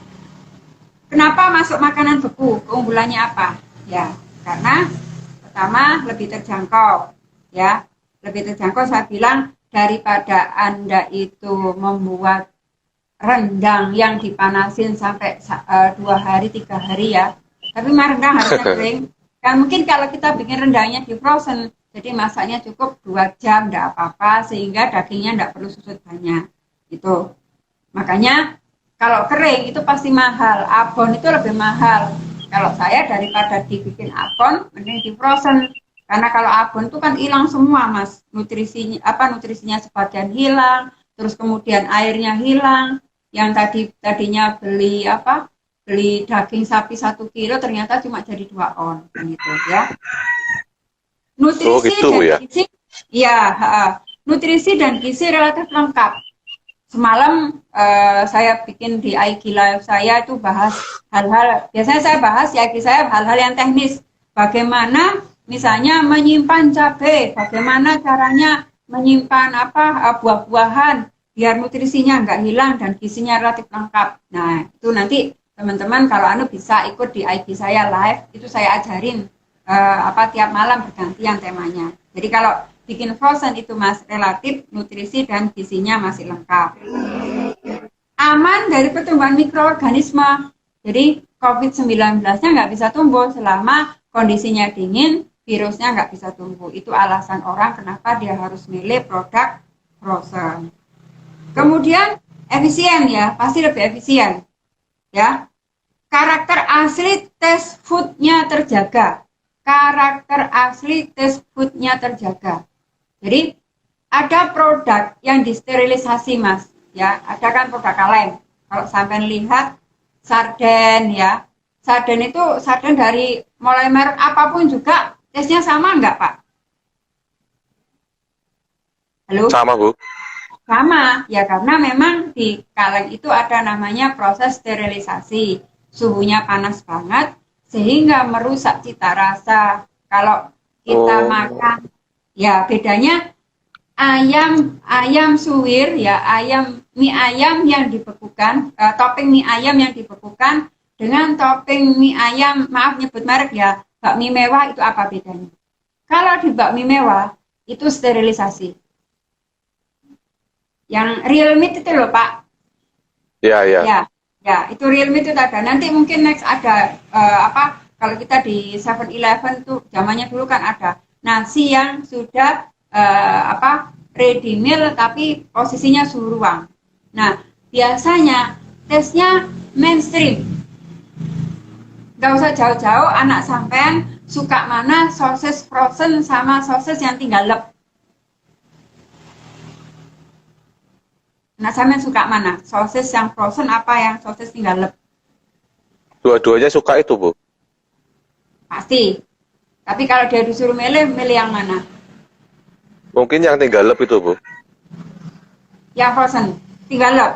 Kenapa masuk makanan beku? Keunggulannya apa? Ya karena pertama lebih terjangkau. Ya lebih terjangkau saya bilang daripada Anda itu membuat rendang yang dipanasin sampai 2 hari 3 hari ya. Tapi rendang harusnya kering. Kan mungkin kalau kita bikin rendangnya di frozen, jadi masaknya cukup 2 jam, enggak apa-apa, sehingga dagingnya enggak perlu susut banyak. Gitu. Makanya kalau kering itu pasti mahal. Abon itu lebih mahal. Kalau saya daripada dibikin abon, mending di frozen. Karena kalau abon itu kan hilang semua mas, nutrisinya sebagian hilang, terus kemudian airnya hilang. Yang tadinya beli daging sapi 1 kilo ternyata cuma jadi 2 on, gitu ya. Nutrisi dan gizi, nutrisi dan gizi relatif lengkap. Semalam saya bikin di IG Live saya itu bahas hal-hal, biasanya saya bahas di IG saya hal-hal yang teknis. Bagaimana misalnya menyimpan cabai, bagaimana caranya menyimpan buah-buahan biar nutrisinya nggak hilang dan gizinya relatif lengkap. Nah itu nanti teman-teman kalau bisa ikut di IG saya live, itu saya ajarin tiap malam bergantian temanya. Jadi kalau bikin frozen itu mas relatif nutrisi dan gizinya masih lengkap. Aman dari pertumbuhan mikroorganisme. Jadi COVID-19-nya nggak bisa tumbuh selama kondisinya dingin, virusnya nggak bisa tumbuh. Itu alasan orang kenapa dia harus milih produk frozen. Kemudian efisien ya, pasti lebih efisien. Ya. Karakter asli taste food-nya terjaga. Karakter asli taste food-nya terjaga. Jadi ada produk yang disterilisasi mas, ya ada kan produk kaleng. Kalau sampai lihat sarden ya, sarden dari mulai merek apapun juga tesnya sama enggak pak? Halo? Sama bu. Sama ya karena memang di kaleng itu ada namanya proses sterilisasi, suhunya panas banget sehingga merusak cita rasa. Kalau kita makan ya bedanya ayam suwir ya mie ayam yang dibekukan, topping mie ayam yang dibekukan dengan topping mie ayam, maaf nyebut merek ya, bakmi mewah itu apa bedanya? Kalau di bakmi mewah itu sterilisasi. Yang real meat itu loh Pak. Ya, ya. Ya, itu real meat itu ada. Nanti mungkin next ada kalau kita di 7-Eleven tuh zamannya dulu kan ada nasi yang sudah ready meal tapi posisinya suhu ruang. Nah, biasanya tesnya mainstream. Gak usah jauh-jauh, anak sampean suka mana sosis frozen sama sosis yang tinggal lep. Anak sampean suka mana? Sosis yang frozen apa yang sosis tinggal lep? Dua-duanya suka itu, Bu. Pasti. Tapi kalau dia disuruh milih yang mana? Mungkin yang tinggal lep itu, Bu. Yang frozen, tinggal lep.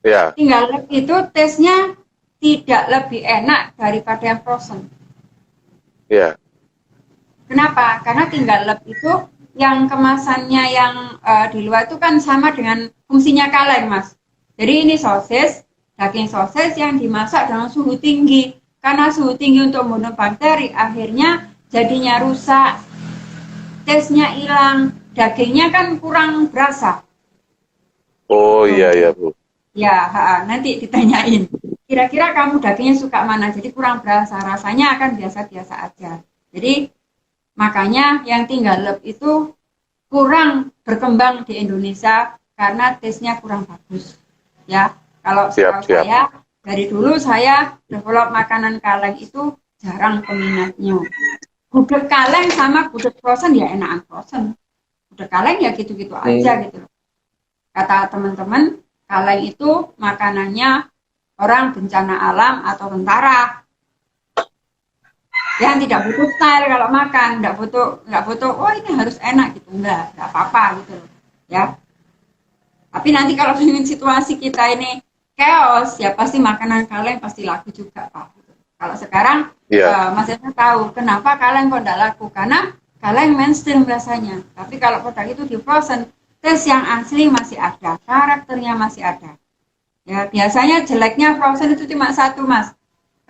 Ya. Tinggal lep itu tesnya tidak lebih enak daripada yang frozen. Ya. Kenapa? Karena tinggal lep itu yang kemasannya yang di luar itu kan sama dengan fungsinya kaleng, Mas. Jadi ini sosis, daging sosis yang dimasak dengan suhu tinggi. Karena suhu tinggi untuk membunuh bakteri, akhirnya jadinya rusak. Tesnya hilang, dagingnya kan kurang berasa. Oh iya ya Bu. Ya, nanti ditanyain. Kira-kira kamu dagingnya suka mana? Jadi kurang berasa, rasanya akan biasa-biasa aja. Jadi makanya yang tinggal lep itu kurang berkembang di Indonesia karena tesnya kurang bagus. Ya, kalau saya dari dulu saya develop makanan kaleng itu jarang peminatnya. Gudeg kaleng sama gudeg frozen ya enakan frozen. Gudeg kaleng ya gitu-gitu aja gitu. Kata teman-teman, kaleng itu makanannya orang bencana alam atau tentara. Yang tidak butuh style kalau makan, nggak butuh, oh ini harus enak gitu, nggak apa-apa gitu, ya. Tapi nanti kalau dengan situasi kita ini chaos, ya pasti makanan kaleng pasti laku juga Pak. Kalau sekarang Mas Esa tahu kenapa kaleng kok nggak laku, karena kaleng mainstream rasanya. Tapi kalau produk itu di frozen, tes yang asli masih ada, karakternya masih ada. Ya biasanya jeleknya frozen itu cuma satu Mas,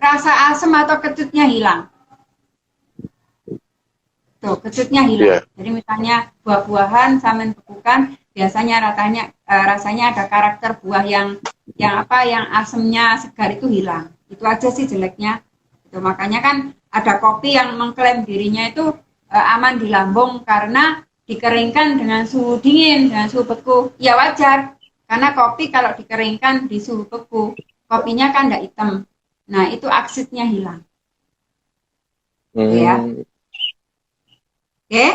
rasa asam atau kecutnya hilang. Tuh, kecutnya hilang. Jadi misalnya buah-buahan sambil bekukan, biasanya rasanya ada karakter buah yang asamnya segar itu hilang. Itu aja sih jeleknya. Itu makanya kan ada kopi yang mengklaim dirinya itu aman di lambung karena dikeringkan dengan suhu dingin, dengan suhu beku. Ya wajar, karena kopi kalau dikeringkan di suhu beku, kopinya kan tidak hitam. Nah, itu asidnya hilang. Ya. Oke.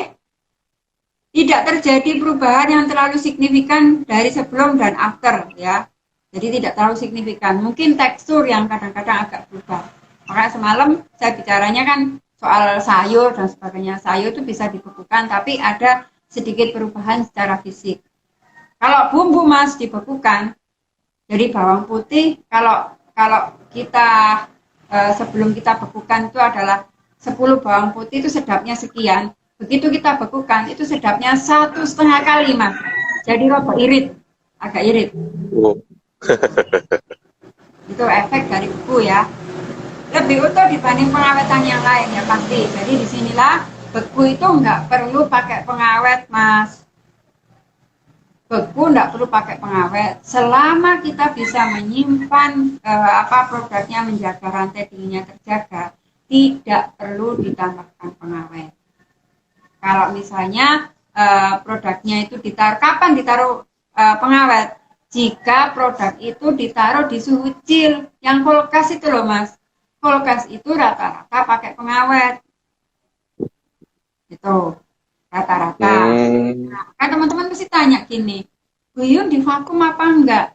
Tidak terjadi perubahan yang terlalu signifikan dari sebelum dan after ya. Jadi tidak terlalu signifikan. Mungkin tekstur yang kadang-kadang agak berubah. Makanya semalam saya bicaranya kan soal sayur dan sebagainya. Sayur itu bisa dibekukan tapi ada sedikit perubahan secara fisik. Kalau bumbu Mas dibekukan, jadi bawang putih kalau kita sebelum kita bekukan itu adalah 10 bawang putih itu sedapnya sekian. Begitu kita bekukan itu sedapnya 1,5 kali Mas. Jadi agak irit. Itu efek dari beku ya. Lebih utuh dibanding pengawetan yang lain ya pasti. Jadi disinilah beku itu nggak perlu pakai pengawet Mas. Beku nggak perlu pakai pengawet. Selama kita bisa menyimpan produknya menjaga rantai dinginnya terjaga, tidak perlu ditambahkan pengawet. Kalau misalnya produknya itu kapan ditaruh pengawet? Jika produk itu ditaruh di suhu chill, yang kulkas itu loh Mas. Kulkas itu rata-rata pakai pengawet. Itu rata-rata. Nah, kan teman-teman mesti tanya gini, buyung di vakum apa enggak?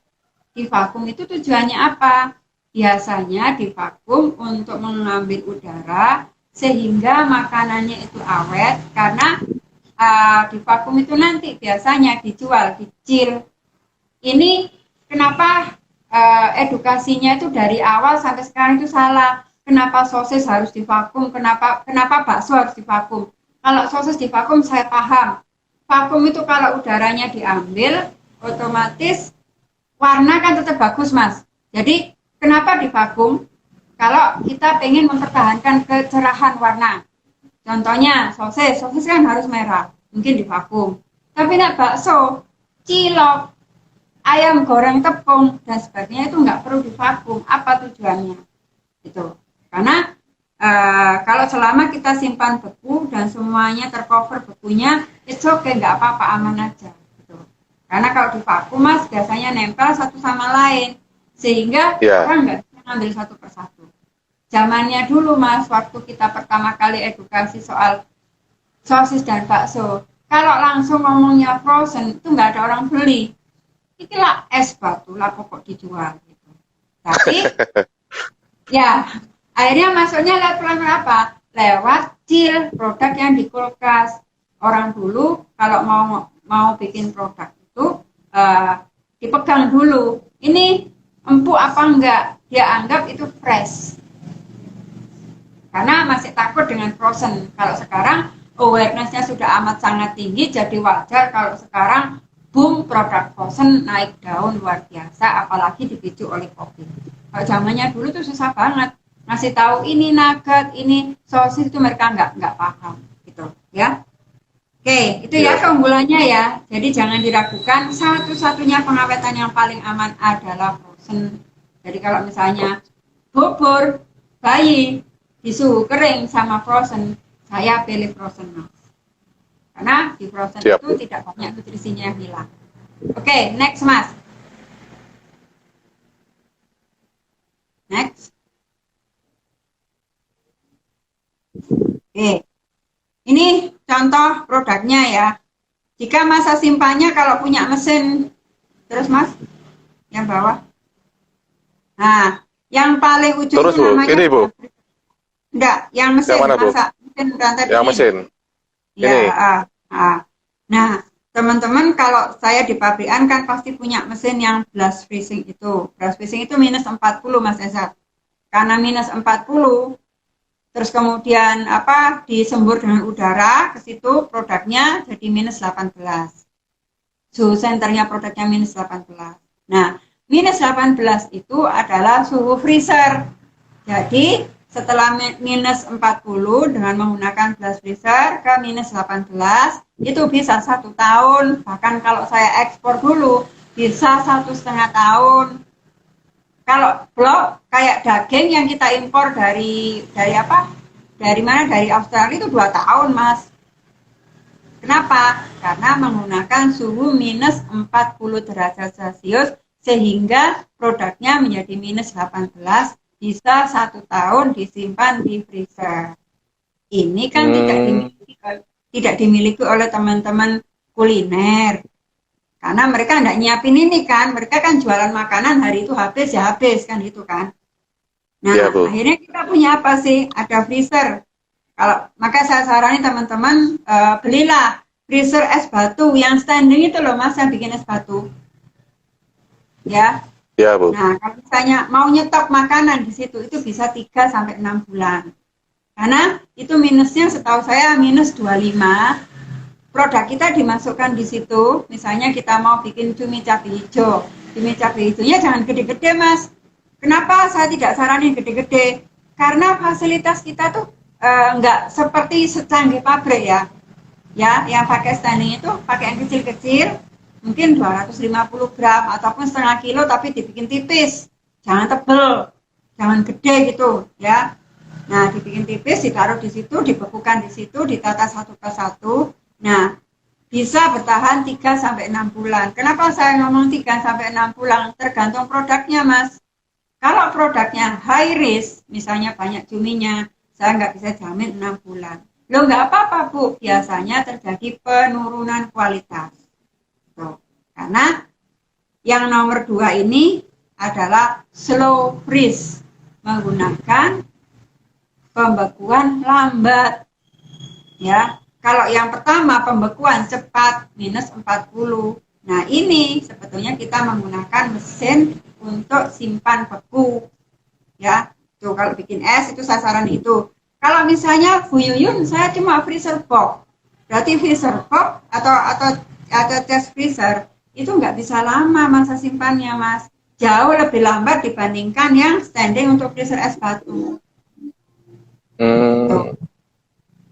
Di vakum itu tujuannya apa? Biasanya di vakum untuk mengambil udara sehingga makanannya itu awet karena di vakum itu nanti biasanya dijual di chill. Ini kenapa edukasinya itu dari awal sampai sekarang itu salah. Kenapa sosis harus di vakum? Kenapa bakso harus di vakum? Kalau sosis di vakum saya paham. Vakum itu kalau udaranya diambil otomatis warna kan tetap bagus Mas. Jadi kenapa di vakum? Kalau kita pengen mempertahankan kecerahan warna, contohnya sosis kan harus merah. mungkin di vakum. Tapi nek bakso, cilok, ayam goreng tepung dan sebagainya itu nggak perlu di vakum. Apa tujuannya? Itu karena kalau selama kita simpan beku dan semuanya tercover bekunya, it's okay, nggak apa-apa, aman aja. Gitu. Karena kalau di vakum mas biasanya nempel satu sama lain, sehingga orang nggak bisa ngambil satu persatu. Zamannya dulu mas, waktu kita pertama kali edukasi soal sosis dan bakso, kalau langsung ngomongnya frozen itu nggak ada orang beli. Inilah es batu lah pokok dijual. Gitu. Tapi ya akhirnya masuknya lewat pelan apa? Lewat chill, produk yang di kulkas. Orang dulu kalau mau bikin produk itu dipegang dulu. Ini empuk apa enggak? Dia anggap itu fresh. Karena masih takut dengan frozen. Kalau sekarang awareness-nya sudah amat sangat tinggi, jadi wajar kalau sekarang boom produk frozen naik daun luar biasa, apalagi dipicu oleh COVID. Kalau zamannya dulu tuh susah banget. Ngasih tahu ini nugget, ini sosis itu mereka nggak paham gitu ya. Oke, itu ya keunggulannya ya. Jadi jangan diragukan, satu-satunya pengawetan yang paling aman adalah frozen. Jadi kalau misalnya bubur bayi di suhu kering sama frozen, saya pilih frozen mas. Karena di frozen itu tidak banyak nutrisinya yang hilang. Oke, next mas. Next. Oke, ini contoh produknya ya. Jika masa simpannya kalau punya mesin, terus mas, yang bawah. Nah, yang paling ujung terus, itu namanya. ini bu. Enggak, yang mesin yang mana, masak, mesin rantai yang mesin. Ya, ini. Nah, teman-teman kalau saya di pabrikan kan pasti punya mesin yang blast freezing itu. Blast freezing itu minus 40 Mas Eza. Karena minus 40 terus kemudian disembur dengan udara ke situ produknya jadi minus 18. Suhu senternya produknya minus 18. Nah, minus 18 itu adalah suhu freezer. Jadi setelah minus 40 dengan menggunakan blast freezer ke minus 18 itu bisa 1 tahun. Bahkan kalau saya ekspor dulu bisa 1,5 tahun. Kalau blok kayak daging yang kita impor dari apa? Dari mana? Dari Australia itu 2 tahun, Mas. Kenapa? Karena menggunakan suhu minus 40 derajat Celcius sehingga produknya menjadi minus 18, bisa 1 tahun disimpan di freezer. Ini kan tidak dimiliki oleh teman-teman kuliner. Karena mereka tidak nyiapin ini kan, mereka kan jualan makanan hari itu habis ya habis kan itu kan. Nah ya, akhirnya kita punya apa sih? Ada freezer. Maka saya saranin teman-teman belilah freezer es batu yang standing itu loh mas, yang bikin es batu. Ya. Ya Bu. Nah kalau misalnya mau nyetok makanan di situ itu bisa 3-6 bulan. Karena itu minusnya setahu saya minus 25. Produk kita dimasukkan di situ, misalnya kita mau bikin cumi cabai hijau. Cumi cabai hijaunya jangan gede-gede mas. Kenapa saya tidak saranin gede-gede? Karena fasilitas kita tuh nggak seperti secanggih pabrik ya. Ya, yang pakai standing itu pakai yang kecil-kecil, mungkin 250 gram ataupun setengah kilo tapi dibikin tipis. Jangan tebel, jangan gede gitu ya. Nah, dibikin tipis, ditaruh di situ, dibekukan di situ, ditata satu persatu. Nah, bisa bertahan 3-6 bulan. Kenapa saya ngomong 3-6 bulan? Tergantung produknya, Mas. Kalau produknya high risk, misalnya banyak cuminya, saya nggak bisa jamin 6 bulan. Loh, nggak apa-apa, Bu. Biasanya terjadi penurunan kualitas. Tuh. Karena yang nomor 2 ini adalah slow freeze, menggunakan pembekuan lambat. Ya. Kalau yang pertama pembekuan cepat minus 40. Nah ini sebetulnya kita menggunakan mesin untuk simpan beku. Ya, tuh kalau bikin es itu sasaran itu. Kalau misalnya Bu Yuyun saya cuma freezer box. Berarti freezer box atau chest freezer itu nggak bisa lama masa simpannya mas. Jauh lebih lambat dibandingkan yang standing untuk freezer es batu. Tuh.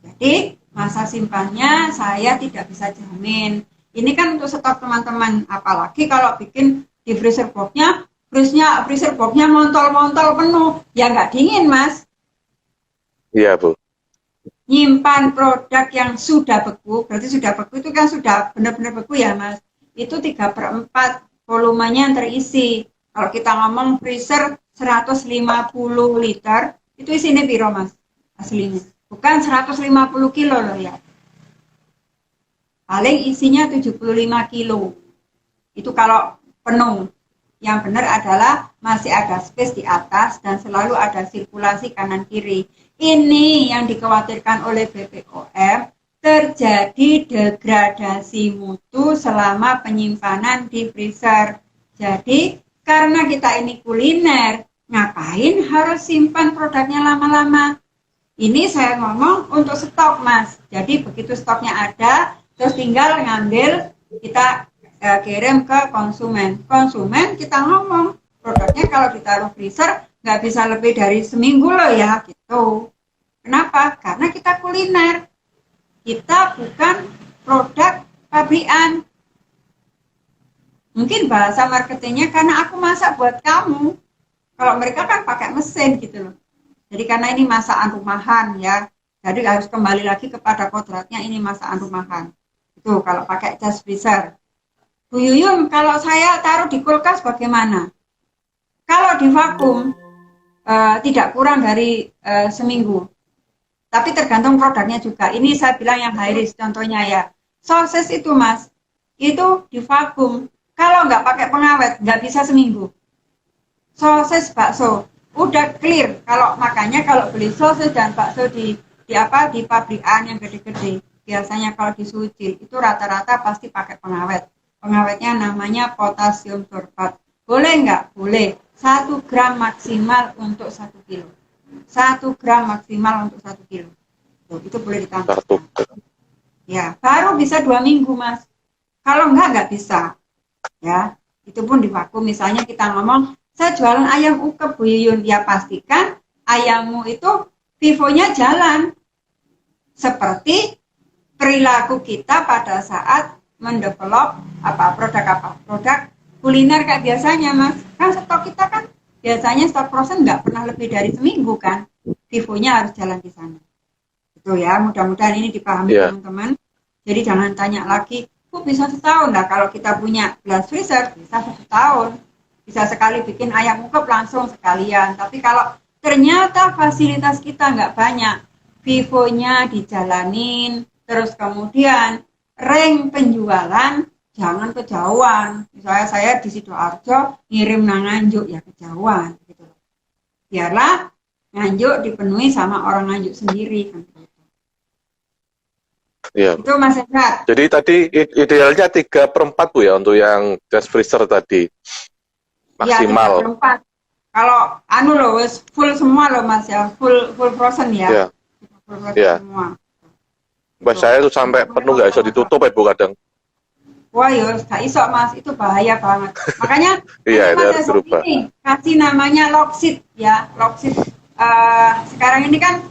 Jadi masa simpannya saya tidak bisa jamin. Ini kan untuk stok teman-teman, apalagi kalau bikin di freezer box-nya, freezer box-nya montol-montol penuh, ya nggak dingin, Mas. Iya, Bu. Nyimpan produk yang sudah beku, berarti sudah beku itu kan sudah benar-benar beku ya, Mas. Itu 3/4 volumenya yang terisi. Kalau kita ngomong freezer 150 liter, itu isinya piro, Mas? Aslinya. Bukan 150 kilo loh ya. Paling isinya 75 kilo. Itu kalau penuh. Yang benar adalah masih ada space di atas dan selalu ada sirkulasi kanan kiri. Ini yang dikhawatirkan oleh BPOM, terjadi degradasi mutu selama penyimpanan di freezer. Jadi karena kita ini kuliner, ngapain harus simpan produknya lama-lama? Ini saya ngomong untuk stok, Mas. Jadi begitu stoknya ada, terus tinggal ngambil, kita kirim ke konsumen. Konsumen kita ngomong, produknya kalau ditaruh freezer nggak bisa lebih dari seminggu loh ya, gitu. Kenapa? Karena kita kuliner. Kita bukan produk pabrikan. Mungkin bahasa marketingnya karena aku masak buat kamu. Kalau mereka kan pakai mesin gitu loh. Jadi karena ini masakan rumahan ya. Jadi harus kembali lagi kepada kodratnya, ini masakan rumahan. Itu kalau pakai jas freezer. Bu Yuyun, kalau saya taruh di kulkas bagaimana? Kalau di vakum, tidak kurang dari seminggu. Tapi tergantung produknya juga. Ini saya bilang yang high risk contohnya ya. Sosis itu, Mas, itu di vakum. Kalau nggak pakai pengawet, nggak bisa seminggu. Sosis bakso, udah clear. Kalau makanya kalau beli sosis dan bakso di pabrikan yang gede-gede, biasanya kalau disucil itu rata-rata pasti pakai pengawet. Pengawetnya namanya potasium sorbat. Boleh nggak? Boleh. 1 gram maksimal untuk 1 kilo. 1 gram maksimal untuk 1 kilo. Tuh, itu boleh ditambah. Ya, baru bisa 2 minggu, Mas. Kalau nggak bisa. Ya, itu pun di vakum. Misalnya kita ngomong, saya jualan ayam ukep, Bu Yuyun. Ya, pastikan ayammu itu vivonya jalan. Seperti perilaku kita pada saat mendevelop produk kuliner kayak biasanya, Mas. Kan stok kita kan biasanya stok frozen nggak pernah lebih dari seminggu kan. Vivonya harus jalan di sana. Itu ya, mudah-mudahan ini dipahami teman-teman. Jadi jangan tanya lagi, kok bisa setahun lah. Kalau kita punya glass freezer bisa 1 tahun. Bisa sekali bikin ayam ukep langsung sekalian. Tapi kalau ternyata fasilitas kita nggak banyak, vivonya dijalanin, terus kemudian rank penjualan jangan kejauhan. Misalnya saya di Sidoarjo ngirim nang Nganjuk, ya kejauhan gitu. Biarlah Nganjuk dipenuhi sama orang Nganjuk sendiri kan. Iya. Itu Mas Edhat. Jadi tadi idealnya 3/4 Bu ya untuk yang gas freezer tadi. Maksimal. Ya, 3/4. Kalau loh full semua loh Mas ya, full frozen ya. Iya. Full frozen semua. Mbak saya tuh sampai penuh nggak bisa ditutup ya Bu kadang. Wah ya, gak iso Mas, itu bahaya banget. Makanya iya, itu harus berubah. Ini kasih namanya Loksit ya, Loksit. Sekarang ini kan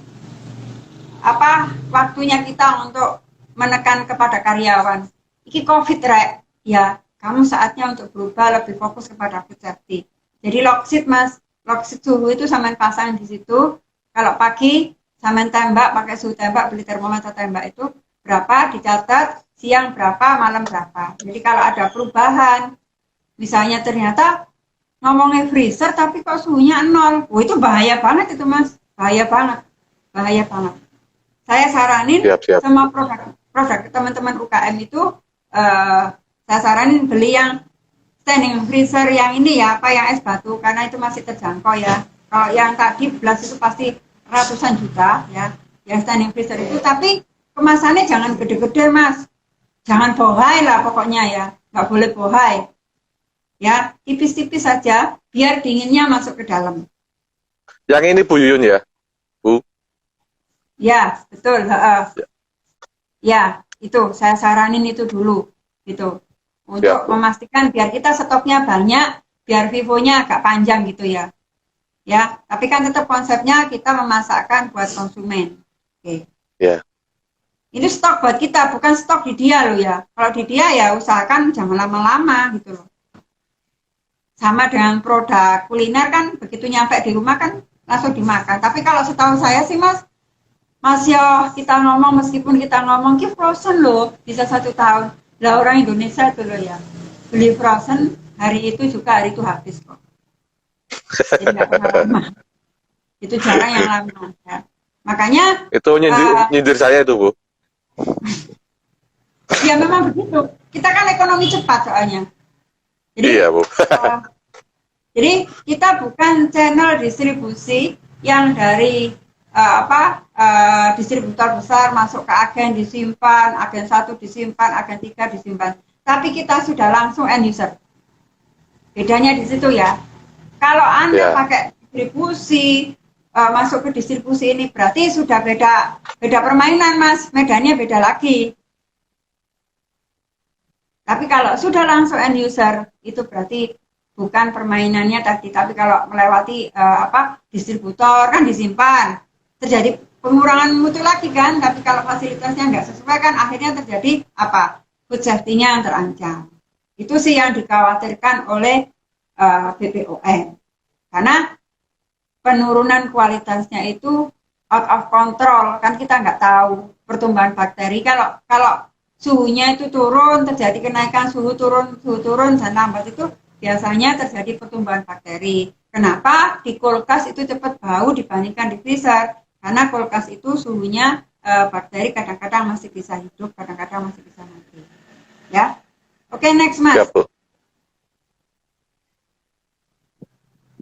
waktunya kita untuk menekan kepada karyawan. Iki COVID rek, ya kamu saatnya untuk berubah lebih fokus kepada food safety. Jadi Loksit Mas, Loksit suhu itu sampean pasang di situ. Kalau pagi sampean tembak pakai suhu tembak, beli termometer tembak itu berapa dicatat, siang berapa, malam berapa. Jadi kalau ada perubahan, misalnya ternyata ngomongnya freezer tapi kok suhunya 0, itu bahaya banget itu Mas, bahaya banget. Saya saranin semua produk teman-teman UKM itu, saya saranin beli yang standing freezer yang ini ya, yang es batu, karena itu masih terjangkau ya. Kalau yang tadi belas itu pasti ratusan juta ya, yang standing freezer itu, tapi kemasannya jangan gede-gede Mas. Jangan bohai lah pokoknya ya, nggak boleh bohai. Ya, tipis-tipis saja, biar dinginnya masuk ke dalam. Yang ini Bu Yuyun ya, Bu? Ya, betul. Ya, itu saya saranin itu dulu, gitu. Untuk memastikan biar kita stoknya banyak, biar vivonya agak panjang gitu ya. Ya, tapi kan tetap konsepnya kita memasakkan buat konsumen. Oke. Ya. Ini stok buat kita, bukan stok di dia loh ya. Kalau di dia ya usahakan jangan lama-lama gitu loh. Sama dengan produk kuliner kan, begitu nyampe di rumah kan langsung dimakan. Tapi kalau setahu saya sih Mas, kita ngomong, meskipun kita ngomong, ki frozen loh, bisa 1 tahun. Lah orang Indonesia itu loh ya, beli frozen, hari itu juga hari itu habis kok. Jadi nggak pernah lama. Itu jarang yang lama. Ya. Makanya, Itu nyindir saya itu, Bu. ya memang begitu. Kita kan ekonomi cepat soalnya. Jadi, Iya, Bu. jadi kita bukan channel distribusi yang dari distributor besar masuk ke agen disimpan, agen 1 disimpan, agen 3 disimpan. Tapi kita sudah langsung end user. Bedanya di situ ya. Kalau Anda pakai distribusi, masuk ke distribusi ini berarti sudah beda permainan Mas, medannya beda lagi. Tapi kalau sudah langsung end user, itu berarti bukan permainannya tadi, tapi kalau melewati distributor kan disimpan, terjadi pengurangan mutu lagi kan. Tapi kalau fasilitasnya nggak sesuai kan akhirnya terjadi food safety-nya yang terancam. Itu sih yang dikhawatirkan oleh BPOM. Karena penurunan kualitasnya itu out of control, kan kita nggak tahu pertumbuhan bakteri. Kalau suhunya itu turun, terjadi kenaikan suhu turun dan lambat, itu biasanya terjadi pertumbuhan bakteri. Kenapa di kulkas itu cepat bau dibandingkan di freezer? Karena kulkas itu suhunya bakteri kadang-kadang masih bisa hidup, kadang-kadang masih bisa mati. Ya, oke, next Mas. Ya, Bu.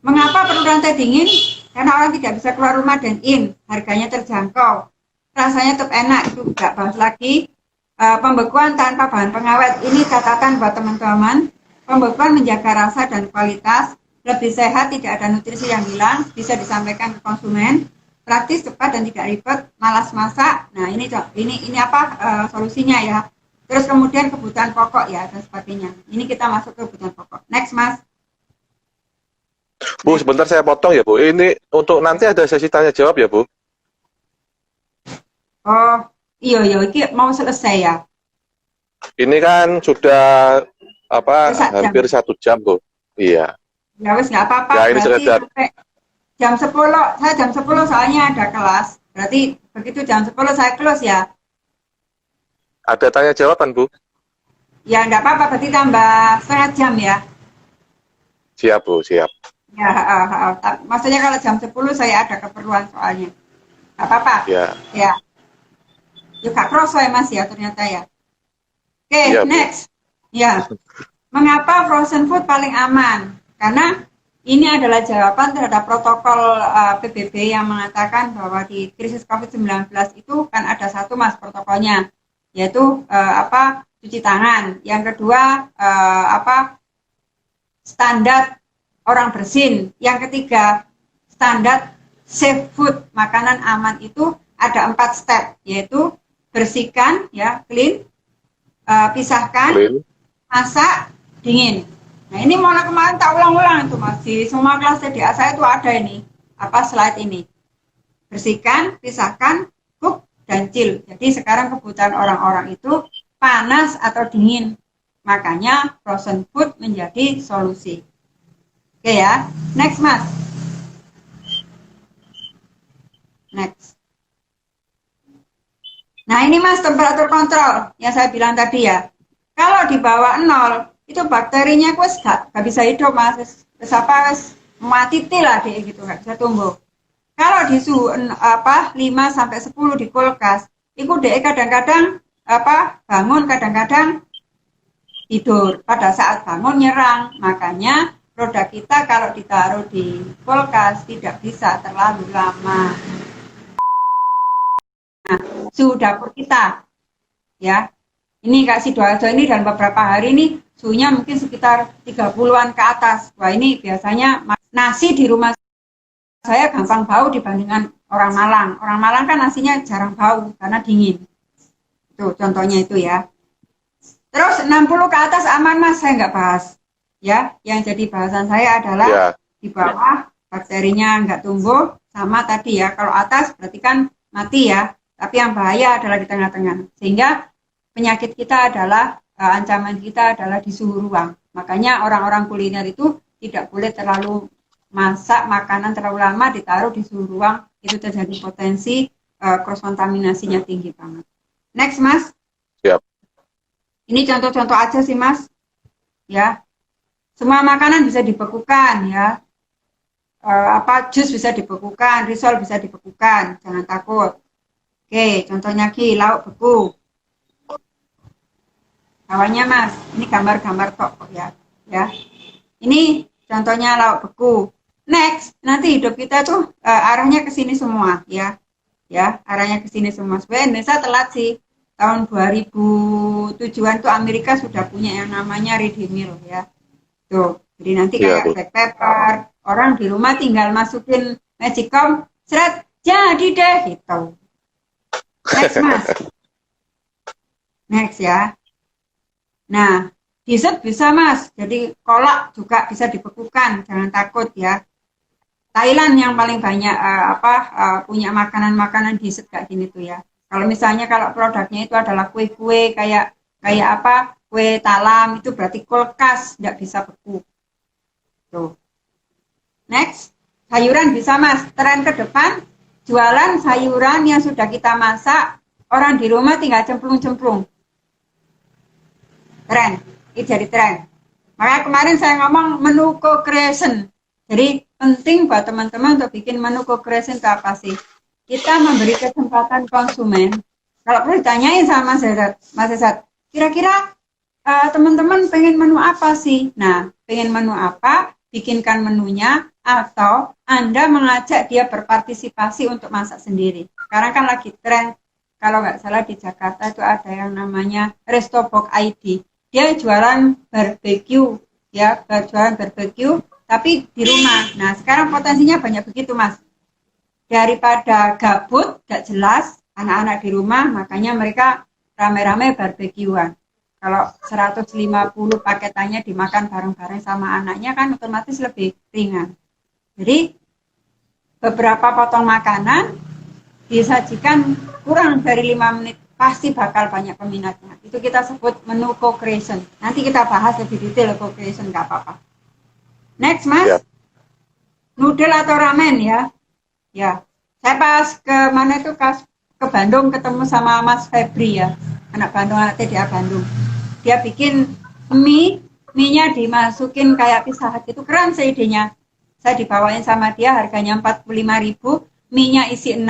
Mengapa perlu rantai dingin? Karena orang tidak bisa keluar rumah dan harganya terjangkau, rasanya tetap enak, itu nggak bahas lagi. Pembekuan tanpa bahan pengawet, ini catatan buat teman-teman. Pembekuan menjaga rasa dan kualitas, lebih sehat, tidak ada nutrisi yang hilang, bisa disampaikan ke konsumen, praktis, cepat dan tidak ribet, malas masak. Nah ini solusinya ya. Terus kemudian kebutuhan pokok ya dan sebagainya. Ini kita masuk ke kebutuhan pokok. Next Mas. Bu, sebentar saya potong ya, Bu. Ini untuk nanti ada sesi tanya jawab ya, Bu? Oh, iya, ini mau selesai ya. Ini kan sudah hampir 1 jam, Bu. Iya. Ya wes nggak apa-apa. Ya, ini sekedar Jam 10, saya jam 10 soalnya ada kelas. Berarti begitu jam 10 saya close ya. ada tanya jawaban, Bu. Ya nggak apa-apa, berarti tambah setengah jam ya. Siap, Bu, siap. Ya, maksudnya kalau jam 10 saya ada keperluan soalnya. Nggak apa-apa. Ya. Ya. Juga cross ya Mas ya ternyata ya. Oke, Ya, next. Ya. Mengapa frozen food paling aman? Karena ini adalah jawaban terhadap protokol PBB yang mengatakan bahwa di krisis COVID-19 itu kan ada satu Mas protokolnya, yaitu cuci tangan. Yang kedua standar orang bersin. Yang ketiga standar safe food, makanan aman itu ada 4 step, yaitu bersihkan ya, clean, pisahkan, clean, masak, dingin. Nah ini mulai kemarin tak ulang-ulang itu Mas, di semua kelas TDA saya itu ada ini, slide ini. Bersihkan, pisahkan, cook, dan chill. Jadi sekarang kebutuhan orang-orang itu panas atau dingin. Makanya frozen food menjadi solusi. Oke ya, next Mas. Next. Nah ini Mas temperatur kontrol yang saya bilang tadi ya. Kalau di bawah 0, itu bakterinya gak bisa hidup Mas. Mati lah dia gitu, gak bisa tumbuh. Kalau di suhu 5 sampai 10 di kulkas, itu dia kadang-kadang bangun, kadang-kadang tidur. Pada saat bangun nyerang, makanya produk kita kalau ditaruh di kulkas tidak bisa terlalu lama. Nah, suhu dapur kita ya. Ini Kak Sidoarjo ini dalam beberapa hari ini suhunya mungkin sekitar 30-an ke atas. Wah ini biasanya nasi di rumah saya gampang bau dibandingkan orang Malang. Orang Malang kan nasinya jarang bau karena dingin. Itu contohnya itu ya. Terus 60 ke atas aman Mas, saya nggak bahas. Ya, yang jadi bahasan saya adalah di bawah bakterinya nggak tumbuh, sama tadi ya. Kalau atas berarti kan mati ya. Tapi yang bahaya adalah di tengah-tengah. Sehingga penyakit kita adalah, ancaman kita adalah di suhu ruang. Makanya orang-orang kuliner itu tidak boleh terlalu masak makanan terlalu lama ditaruh di suhu ruang, itu terjadi potensi cross kontaminasinya tinggi banget. Next Mas. Siap. Ini contoh-contoh aja sih Mas. Ya. Semua makanan bisa dibekukan ya. Jus bisa dibekukan, risol bisa dibekukan, jangan takut. Oke, contohnya lauk beku. Bawahnya Mas, ini gambar-gambar tok ya. Ya. Ini contohnya lauk beku. Next, nanti hidup kita tuh arahnya ke sini semua ya. Ya, arahnya ke sini semua. Sebenarnya Indonesia telat sih. Tahun 2007-an tuh Amerika sudah punya yang namanya ready meal ya. Tuh, jadi nanti kayak black pepper, orang di rumah tinggal masukin magicom, seret, jadi deh gitu. Next Mas. Next ya. Nah, dessert bisa Mas, jadi kolak juga bisa dibekukan, jangan takut ya. Thailand yang paling banyak punya makanan-makanan dessert kayak gini tuh ya. Kalau misalnya kalau produknya itu adalah kue-kue kayak kue talam, itu berarti kulkas, tidak bisa beku. Tuh. Next, sayuran bisa Mas, tren ke depan, jualan sayuran yang sudah kita masak, orang di rumah tinggal cemplung-cemplung. Tren, itu jadi tren. Makanya kemarin saya ngomong menu co-creation. Jadi penting buat teman-teman untuk bikin menu co-creation itu apa sih? Kita memberi kesempatan konsumen. Kalau perlu ditanyain sama Mas Esat, kira-kira teman-teman pengen menu apa sih? Nah, pengen menu apa? Bikinkan menunya, atau Anda mengajak dia berpartisipasi untuk masak sendiri. Sekarang kan lagi tren, kalau nggak salah di Jakarta itu ada yang namanya Restobox ID. Dia jualan barbecue, ya, jualan barbecue, tapi di rumah. Nah, sekarang potensinya banyak begitu, Mas. Daripada gabut, gak jelas, anak-anak di rumah, makanya mereka rame-rame barbekyuan. Kalau 150 paketannya dimakan bareng-bareng sama anaknya kan otomatis lebih ringan. Jadi, beberapa potong makanan disajikan kurang dari 5 menit, pasti bakal banyak peminatnya. Itu kita sebut menu co-creation. Nanti kita bahas lebih detail co-creation, gak apa-apa. Next, Mas. Yep. Noodle atau ramen ya. Ya. Saya pas ke mana itu, ke Bandung ketemu sama Mas Febri ya. Anak Bandung, anak TDA Bandung. Dia bikin mie-nya dimasukin kayak Pizza Hut, itu keren sih idenya. Saya dibawain sama dia, harganya 45.000, mie-nya isi 6,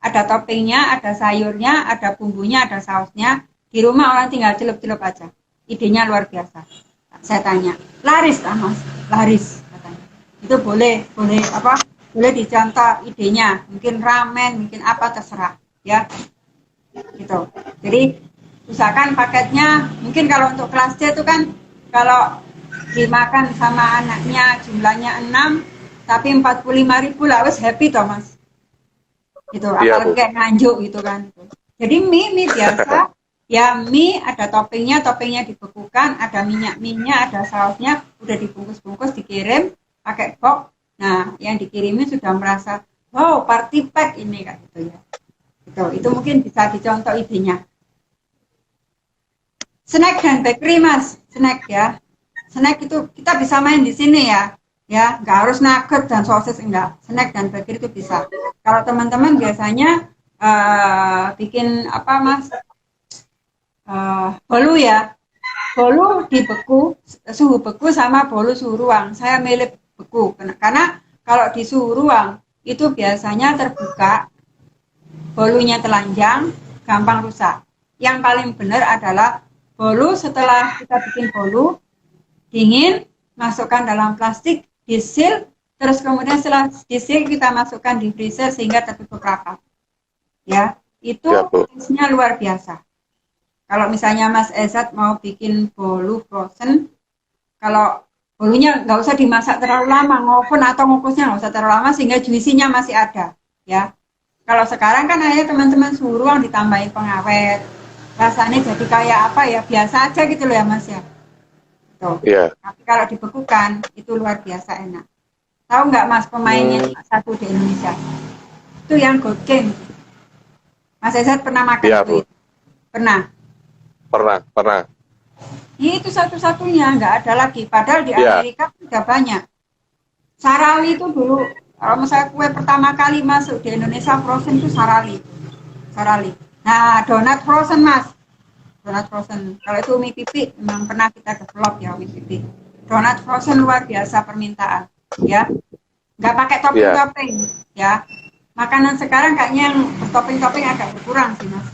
ada toppingnya, ada sayurnya, ada bumbunya, ada sausnya. Di rumah orang tinggal celup-celup aja. Idenya luar biasa. Saya tanya, laris lah Mas? Laris katanya. Itu boleh dicontoh idenya. Mungkin ramen, mungkin apa terserah ya. Gitu. Jadi usahakan paketnya, mungkin kalau untuk kelas C itu kan kalau dimakan sama anaknya jumlahnya 6, tapi 45.000 lah, wes happy toh Mas. Gitu, apalagi kayak nganjuk gitu kan. Jadi mie biasa, ya mie ada toppingnya dibekukan, ada minyak-minyak, ada sausnya, udah dibungkus-bungkus, dikirim pakai box. Nah, yang dikirimin sudah merasa, wow, party pack ini kan gitu ya. Gitu, itu mungkin bisa dicontoh idenya. Snack dan bakery Mas, snack ya. Snack itu kita bisa main di sini ya. Ya, nggak harus nugget dan sosis, enggak. Snack dan bakery itu bisa. Kalau teman-teman biasanya bikin apa Mas? Bolu ya. Bolu dibeku, suhu beku sama bolu suhu ruang. Saya milih beku karena kalau di suhu ruang itu biasanya terbuka, bolunya telanjang, gampang rusak. Yang paling benar adalah bolu setelah kita bikin bolu dingin, masukkan dalam plastik, disil, terus kemudian setelah disil kita masukkan di freezer sehingga tertutup rapat. Ya, itu prosesnya luar biasa. Kalau misalnya Mas Esat mau bikin bolu frozen, kalau bolunya nggak usah dimasak terlalu lama, ngoven atau ngukusnya nggak usah terlalu lama sehingga juicy-nya masih ada. Ya, kalau sekarang kan akhirnya teman-teman suruh ruang ditambahin pengawet, rasanya jadi kayak apa ya, biasa aja gitu loh ya Mas ya. Yeah. Tapi kalau dibekukan itu luar biasa enak. Tahu nggak Mas pemainnya satu di Indonesia? Itu yang God King. Mas Ezat pernah makan Iya, itu? Bu. Pernah. Pernah. Itu satu-satunya, nggak ada lagi. Padahal di Iya. Amerika sudah banyak. Sarali itu dulu, kalau misalnya kue pertama kali masuk di Indonesia frozen itu sarali. Sarali. Nah, donat frozen, Mas. Donat frozen. Kalau itu mie pipi, memang pernah kita develop ya mie pipi. Donat frozen luar biasa permintaan, ya. Nggak pakai Iya. topping-topping, ya. Makanan sekarang kayaknya yang bertopping-topping agak berkurang sih, Mas.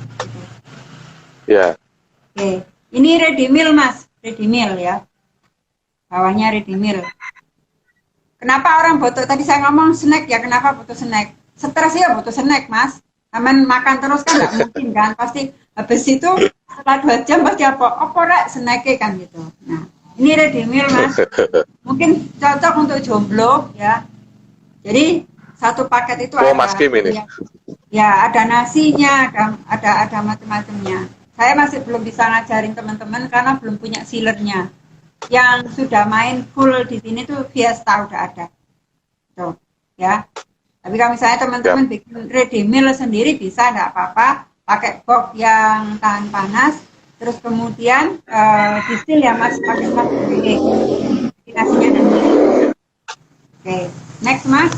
Iya. Oke, ini ready meal, Mas. Ready meal ya. Bawahnya ready meal. Kenapa orang butuh, tadi saya ngomong snack ya, kenapa butuh snack? Stres ya butuh snack, Mas. Aman makan terus kan nggak mungkin kan, pasti habis itu setelah 2 jam pasti apa rek snacknya kan gitu. Nah, ini ready meal, Mas. Mungkin cocok untuk jomblo ya. Jadi satu paket itu Oh, ada Mas Kim ini. ya ada nasinya, ada macam-macamnya. Saya masih belum bisa ngajarin teman-teman karena belum punya sealernya. Yang sudah main full di sini tuh Fiesta udah ada. Tuh, ya. Tapi kalau misalnya teman-teman bikin ready meal sendiri bisa, nggak apa-apa. Pakai box yang tahan panas, terus kemudian distill ya Mas, pakai mas nasinya nanti. Oke, next Mas.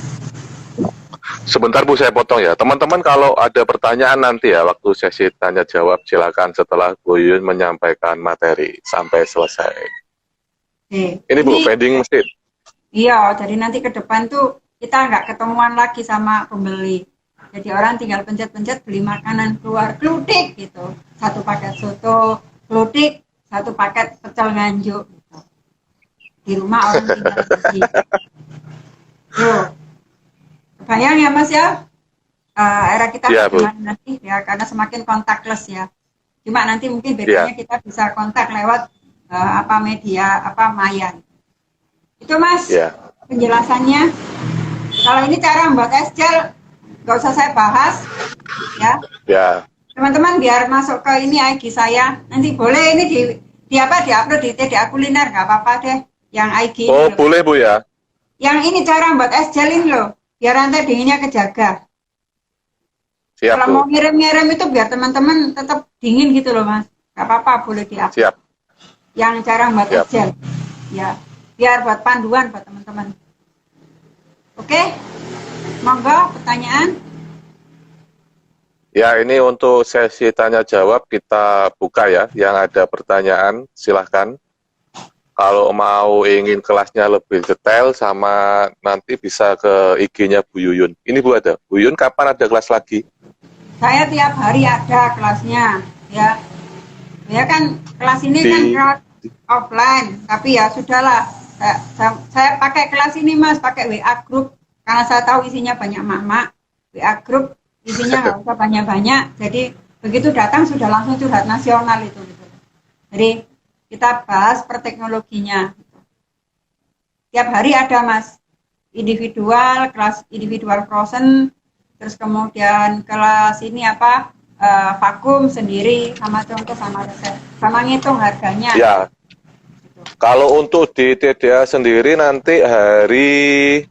Sebentar Bu, saya potong ya. Teman-teman kalau ada pertanyaan nanti ya, waktu sesi tanya jawab, silakan setelah Bu Yuyun menyampaikan materi sampai selesai. Oke. Ini Bu, vending mesin. Iya, jadi nanti ke depan tuh kita nggak ketemuan lagi sama pembeli. Jadi orang tinggal pencet-pencet beli makanan keluar klutik gitu. Satu paket soto klutik, satu paket pecel nganjuk. Gitu. Di rumah orang tinggal beli. Tuh, kebayang ya Mas ya? Era kita Iya, Bu. nanti ya, karena semakin contactless ya. Cuma nanti mungkin bedanya kita bisa kontak lewat media maya. Itu Mas, penjelasannya. Kalau ini cara membuat es gel, nggak usah saya bahas, ya. Ya. Teman-teman biar masuk ke ini IG saya, nanti boleh ini diupload di TDA Kuliner, nggak apa-apa deh. Yang IG. Oh ini boleh Bu ya. Yang ini cara membuat es gel ini loh, biar nanti dinginnya kejaga. Siap, kalau Bu. mau ngirim-ngirim itu biar teman-teman tetap dingin gitu loh Mas, nggak apa-apa boleh diupload. Siap. Yang cara membuat es gel, ya. Biar buat panduan buat teman-teman. Oke, monggo pertanyaan. Ya, ini untuk sesi tanya jawab kita buka ya. Yang ada pertanyaan silahkan. Kalau mau ingin kelasnya lebih detail sama nanti bisa ke IG-nya Bu Yuyun. Ini Bu ada. Bu Yuyun kapan ada kelas lagi? Saya tiap hari ada kelasnya, ya. Ya kan kelas ini kan offline, tapi ya sudahlah. Saya pakai kelas ini Mas, pakai WA group karena saya tahu isinya banyak mak-mak. WA group isinya nggak usah banyak-banyak, jadi begitu datang sudah langsung curhat nasional itu. Gitu. Jadi kita bahas per teknologinya. Tiap hari ada Mas, individual, kelas individual frozen, terus kemudian kelas ini vakum sendiri sama contoh sama resep, sama ngitung harganya. Ya. Kalau untuk di TDA sendiri nanti hari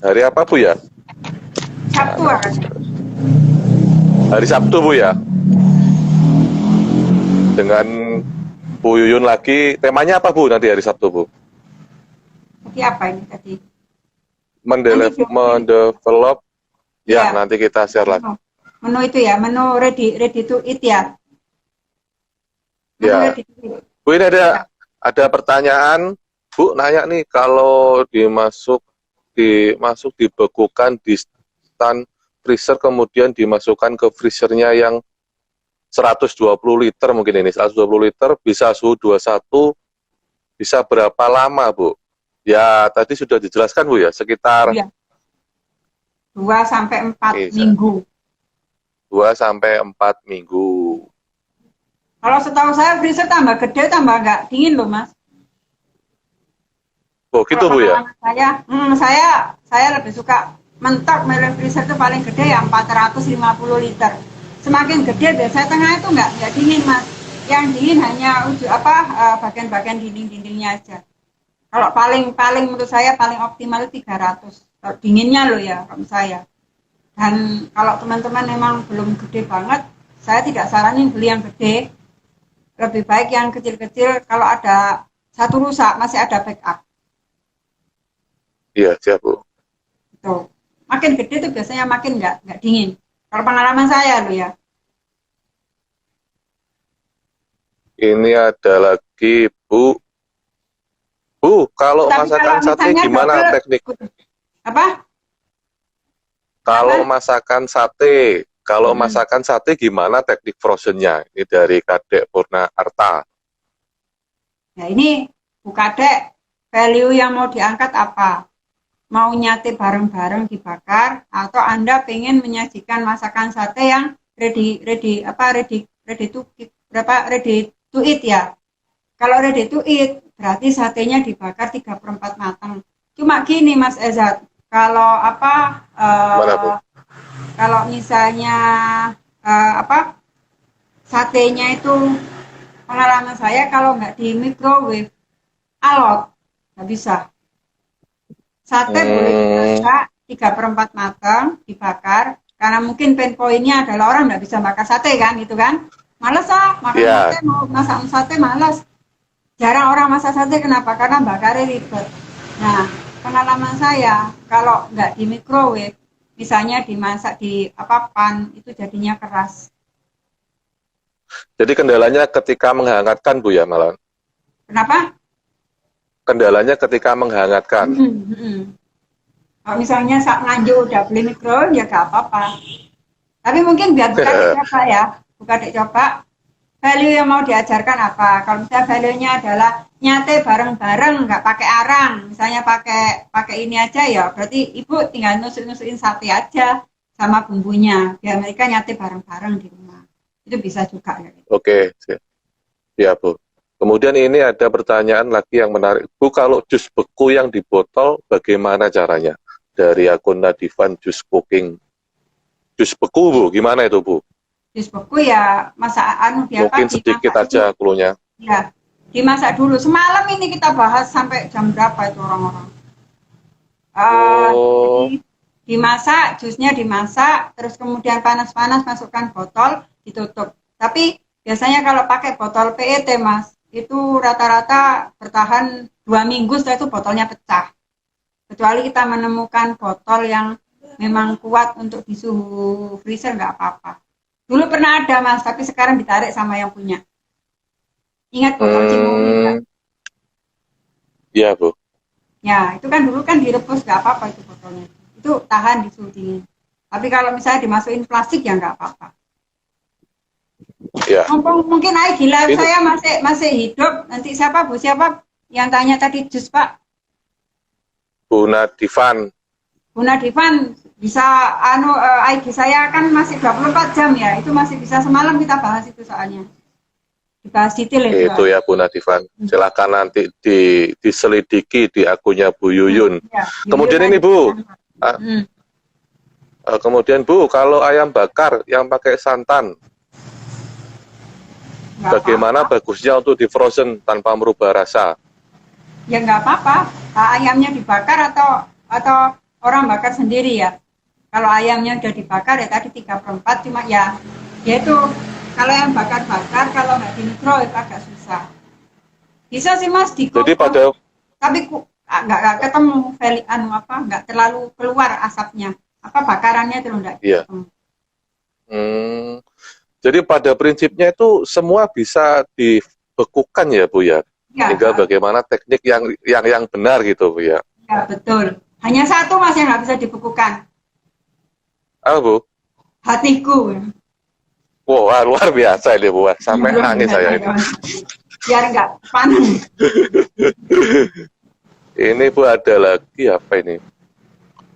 apa Bu ya? Sabtu Hari Sabtu Bu ya. Dengan Bu Yuyun lagi, temanya apa Bu nanti hari Sabtu Bu? Jadi apa ini tadi? Mendevelop ya, nanti kita share lagi. Menu itu ya, menu ready to eat ya. Menu ya. Ready to eat. Bu ini ada pertanyaan, Bu nanya nih kalau dibekukan di stand freezer kemudian dimasukkan ke freezernya yang 120 liter mungkin ini 120 liter bisa suhu 21 bisa berapa lama Bu? Ya tadi sudah dijelaskan Bu ya sekitar 2 sampai 4 minggu. 2 sampai 4 minggu. Kalau setahu saya freezer tambah gede tambah nggak dingin loh Mas. Oh gitu Bu ya? Saya lebih suka mentok milih freezer itu paling gede yang 450 liter. Semakin gede biasanya tengah itu nggak dingin Mas. Yang dingin hanya bagian-bagian dinding-dindingnya aja. Kalau paling menurut saya paling optimal 300. Dinginnya loh ya kalau saya. Dan kalau teman-teman memang belum gede banget, saya tidak saranin beli yang gede. Lebih baik yang kecil-kecil, kalau ada satu rusak masih ada backup. Iya, siap Bu. Tuh. Makin gede tuh biasanya makin nggak dingin. Kalau pengalaman saya loh ya. Ini ada lagi Bu. Bu, kalau Tapi kalau masakan sate misalnya gimana double, teknik? apa? Kalau Kenapa? masakan sate, kalau Mm-mm. masakan sate gimana teknik frozennya? Ini dari Kadek Purna Arta. Nah ini Bu Kadek, value yang mau diangkat apa? Mau nyate bareng-bareng dibakar atau Anda pengen menyajikan masakan sate yang ready to ready to eat ya. Kalau ready to eat berarti satenya dibakar 3/4 matang. Cuma gini Mas Ezat, kalau Gimana Bu? kalau misalnya apa satenya itu pengalaman saya kalau nggak di microwave alot nggak bisa. Sate boleh Hmm, dimasak 3/4 matang, dibakar, karena mungkin pain pointnya adalah orang nggak bisa makan sate kan, gitu kan. Males makan sate, ya. mau masak sate males. Jarang orang masak sate, kenapa? Karena bakarnya ribet. Nah, pengalaman saya, kalau nggak di microwave, misalnya dimasak di pan, itu jadinya keras. Jadi kendalanya ketika menghangatkan Bu ya malah. Kenapa? Kendalanya ketika menghangatkan. Kalau misalnya saat nganjuk udah beli microwave, ya nggak apa-apa. Tapi mungkin biar buka dek coba ya, buka dek coba value yang mau diajarkan apa. Kalau misalnya value-nya adalah nyate bareng-bareng, nggak pakai arang, misalnya pakai pakai ini aja ya, berarti ibu tinggal nusuk-nusukin sate aja sama bumbunya, biar mereka nyate bareng-bareng di rumah. Itu bisa juga ya. Oke, ya Bu. Kemudian ini ada pertanyaan lagi yang menarik. Bu, kalau jus beku yang di botol, bagaimana caranya? Dari akun Nadivan Jus Cooking. Jus beku, Bu, gimana itu, Bu? Jus beku ya masak Mungkin sedikit dimasak dulu. aja clue-nya. Ya, dimasak dulu. Semalam ini kita bahas sampai jam berapa itu orang-orang. Jadi Oh, dimasak, jusnya dimasak, terus kemudian panas-panas masukkan botol, ditutup. Tapi biasanya kalau pakai botol PET, Mas, itu rata-rata bertahan 2 minggu setelah itu botolnya pecah. Kecuali kita menemukan botol yang memang kuat untuk di suhu freezer, nggak apa-apa. Dulu pernah ada, Mas, tapi sekarang ditarik sama yang punya. Ingat botol Cimomi nggak? hmm, ya, Bu. Ya, itu kan dulu kan direbus nggak apa-apa itu botolnya. Itu tahan di suhu dingin. Tapi kalau misalnya dimasukin plastik ya nggak apa-apa. Ya, Mumpung mungkin aja gila itu saya masih masih hidup. Nanti siapa Bu siapa yang tanya tadi jus Pak? Bu Nadivan. Bu Nadivan bisa ID saya kan masih 24 jam ya. Itu masih bisa semalam kita bahas itu soalnya. Dibahas detail itu. Itu ya, Bu Nadivan. Silakan nanti diselidiki di akunnya Bu Yuyun. Ya, Kemudian ini, Bu. Kemudian, Bu, kalau ayam bakar yang pakai santan, nggak bagaimana apa-apa. bagusnya untuk di frozen tanpa merubah rasa? Ya nggak apa-apa. Ayamnya dibakar atau orang bakar sendiri ya. Kalau ayamnya udah dibakar ya tadi 3/4 cuma ya itu kalau yang bakar-bakar kalau nggak di microwave agak susah. Bisa sih Mas di Jadi kompor, pada tapi nggak ketemu nggak terlalu keluar asapnya. Bakarannya itu nggak iya. ketemu. Hmm, jadi pada prinsipnya itu semua bisa dibekukan ya, Bu ya. Ya, Tinggal bagaimana teknik yang benar gitu, Bu ya. ya betul. Hanya satu Mas yang nggak bisa dibekukan, Ah, Bu. hatiku. Wah, luar biasa ini, Bu. Sampai nangis saya ini. Biar nggak panas. Ini, Bu, ada lagi apa ini?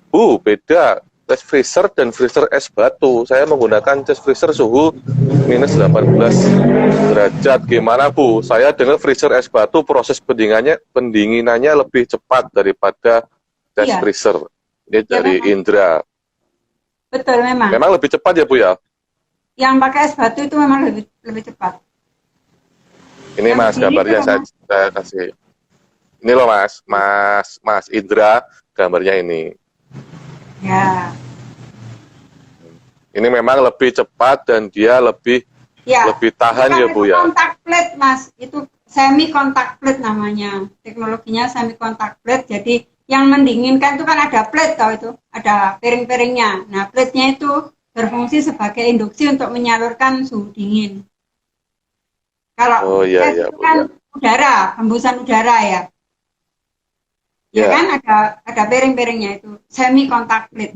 Bu, beda chest freezer dan freezer es batu. Saya menggunakan chest freezer suhu minus 18 derajat. Gimana, Bu? Saya dengar freezer es batu proses pendinginannya lebih cepat daripada chest Iya, freezer. Ini ya dari memang. Indra. Betul memang. Memang lebih cepat ya, Bu ya? Yang pakai es batu itu memang lebih cepat. Ini Yang Mas, begini itu gambarnya memang saya kasih. Ini loh Mas Indra, gambarnya ini. ya. Ini memang lebih cepat dan dia lebih Ya, tahan bukan ya Bu itu ya. kontak plate Mas, itu semi kontak plate namanya. Teknologinya semi kontak plate. Jadi yang mendinginkan itu kan ada plate tau itu, ada piring-piringnya. Nah, plate-nya itu berfungsi sebagai induksi untuk menyalurkan suhu dingin. Kalau Oh iya es iya itu Bu kan ya. udara, hembusan udara ya. Ya Ya, kan ada piring-piringnya itu semi kontak plate.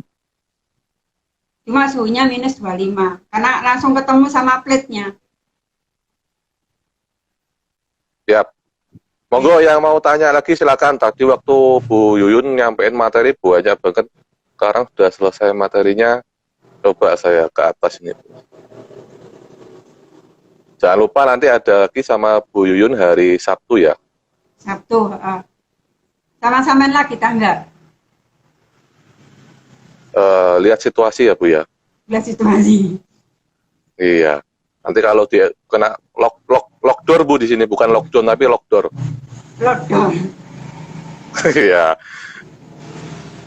Cuma suhunya minus 25 karena langsung ketemu sama plate-nya. siap. Ya. Monggo yang mau tanya lagi silakan. Tadi waktu Bu Yuyun nyampein materi banyak banget. Sekarang sudah selesai materinya. Coba saya ke atas ini. Jangan lupa nanti ada lagi sama Bu Yuyun hari Sabtu ya. Sabtu. Sama-sama lagi tangga. Lihat situasi ya Bu ya. Lihat situasi. Iya. Nanti kalau dia kena lockdoor Bu di sini, bukan lockdown tapi lockdoor. Lockdown. Iya.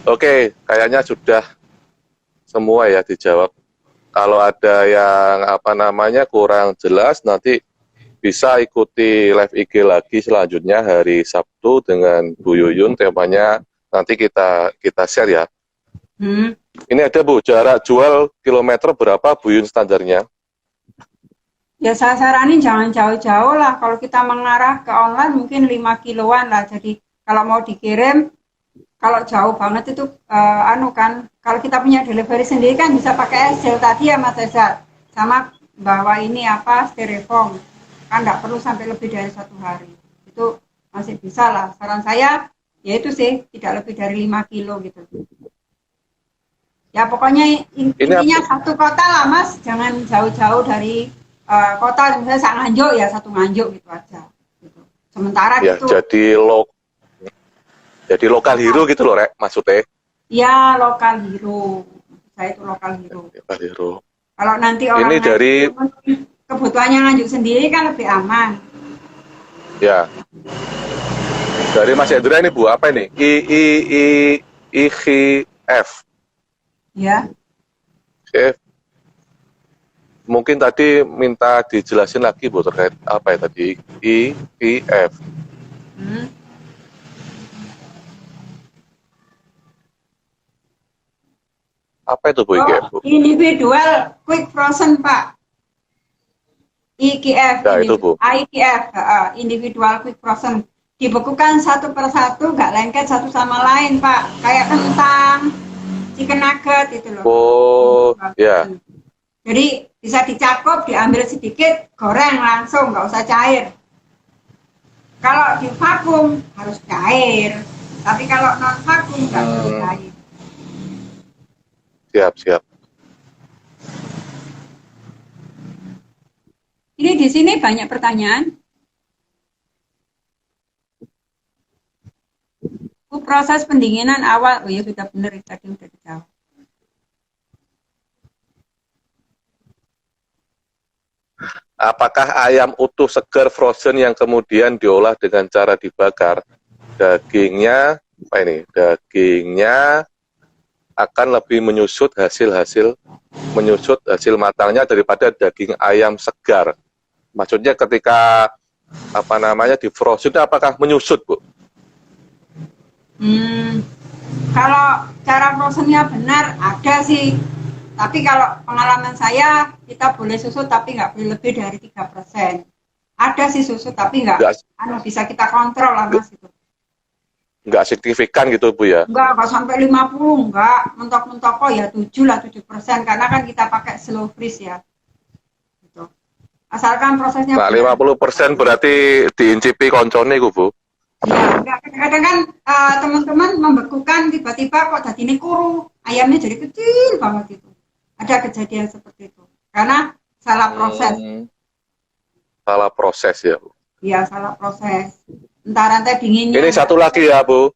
Oke, kayaknya sudah semua ya dijawab. Kalau ada yang kurang jelas nanti bisa ikuti live IG lagi selanjutnya hari Sabtu dengan Bu Yuyun, temanya nanti kita share ya. Ini ada Bu, jarak jual kilometer berapa Bu Yuyun standarnya? Ya saya saranin jangan jauh-jauh lah. Kalau kita mengarah ke online mungkin 5 kiloan lah. Jadi kalau mau dikirim, kalau jauh banget itu kalau kita punya delivery sendiri kan bisa pakai SL tadi ya Mas Eza, sama bawa ini styrofoam, kan nggak perlu sampai lebih dari 1 hari, itu masih bisa lah. Saran saya ya itu sih tidak lebih dari 5 kilo gitu ya. Pokoknya intinya satu kota lah Mas, jangan jauh-jauh dari kota. Misalnya Nganjuk ya satu Nganjuk gitu aja gitu. Sementara Ya, gitu jadi lokal hero gitu loh, Rek, maksudnya. ya, lokal hero. Saya itu lokal hero. Lokal hero. Kalau nanti orang ini dari kebutuhannya Nganjuk sendiri kan lebih aman. Ya. Dari Mas Hendra ini Bu, apa ini? IGF. Ya. Oke. Mungkin tadi minta dijelasin lagi Bu terkait apa ya tadi? IGF. Apa itu Bu IGF? Bu? Individual quick frozen Pak. IGF. Ya, itu Bu. IGF, individual quick frozen. Dibekukan satu persatu, nggak lengket satu sama lain Pak. Kayak kentang, chicken nugget itu loh. Oh, ya. Jadi bisa dicakup, diambil sedikit, goreng langsung, nggak usah cair. Kalau di vakum harus cair, tapi kalau non vakum nggak perlu cair. Siap. Ini di sini banyak pertanyaan. Proses pendinginan awal, oh ya sudah benar tadi sudah dijawab. Apakah ayam utuh segar frozen yang kemudian diolah dengan cara dibakar, dagingnya akan lebih menyusut hasil matangnya daripada daging ayam segar? Maksudnya ketika di frozen apakah menyusut Bu? Kalau cara frozennya benar ada sih, tapi kalau pengalaman saya kita boleh susut tapi nggak boleh lebih dari 3%. Ada sih susut tapi nggak bisa kita kontrol lah Mas itu. Nggak signifikan gitu Bu ya? Nggak sampai 50, nggak. Mentok-mentok kok ya 7% karena kan kita pakai slow freeze ya. Gitu. Asalkan prosesnya. Nah, 50% berarti diincipi koncone Bu. Ya, kadang-kadang kan teman-teman membekukan tiba-tiba kok jadi ini kuru, ayamnya jadi kecil banget itu. Ada kejadian seperti itu karena salah proses. Salah proses ya Bu. Iya, salah proses. Entar rantai dinginnya. Ini satu lagi ya Bu.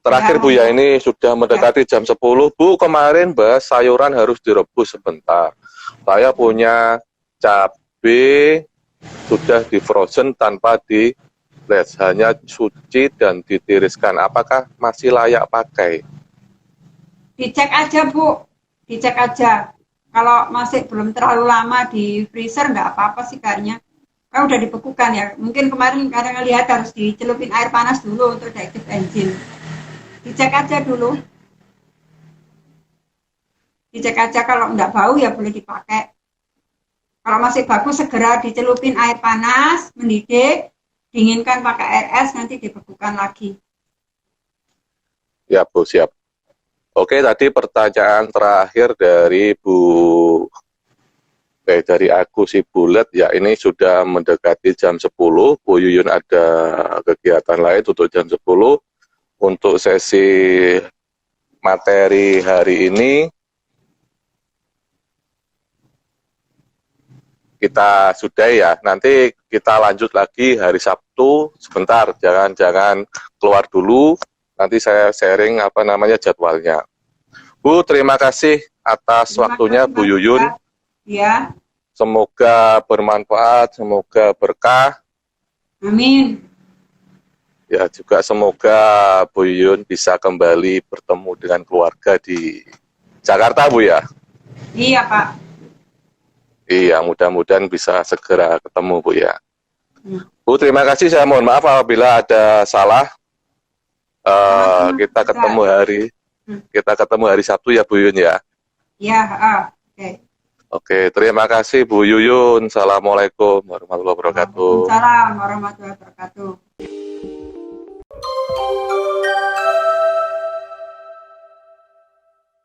Terakhir Bu ya, ini sudah mendekati jam 10. Bu, kemarin bahas sayuran harus direbus sebentar. Saya punya cabai sudah di frozen tanpa di hanya suci dan ditiriskan. Apakah masih layak pakai? Dicek aja Bu, dicek aja. Kalau masih belum terlalu lama di freezer nggak apa-apa sih kayaknya. Kan udah dibekukan ya. Mungkin kemarin kadang lihat harus dicelupin air panas dulu untuk deactive engine. Dicek aja dulu. Dicek aja kalau nggak bau ya boleh dipakai. Kalau masih bagus segera dicelupin air panas, mendidih, dinginkan pakai air es, nanti dibekukan lagi. Ya Bu, siap. Oke, tadi pertanyaan terakhir dari dari aku si Bulet, ya ini sudah mendekati jam 10, Bu Yuyun ada kegiatan lain untuk jam 10. Untuk sesi materi hari ini, kita sudah ya, nanti kita lanjut lagi hari Sabtu, sebentar, jangan keluar dulu, nanti saya sharing jadwalnya. Bu, terima kasih atas Terima waktunya kasih, Bu Yuyun. Ya, Semoga bermanfaat, semoga berkah. amin. Ya, juga semoga Bu Yuyun bisa kembali bertemu dengan keluarga di Jakarta, Bu ya. Iya, Pak. Iya, mudah-mudahan bisa segera ketemu, Bu ya. Bu, terima kasih. Saya mohon maaf apabila ada salah. Kita ketemu hari Sabtu ya, Bu Yuyun ya. Iya, oke. Oke, terima kasih Bu Yuyun. Assalamualaikum warahmatullahi wabarakatuh. Waalaikumsalam warahmatullahi wabarakatuh.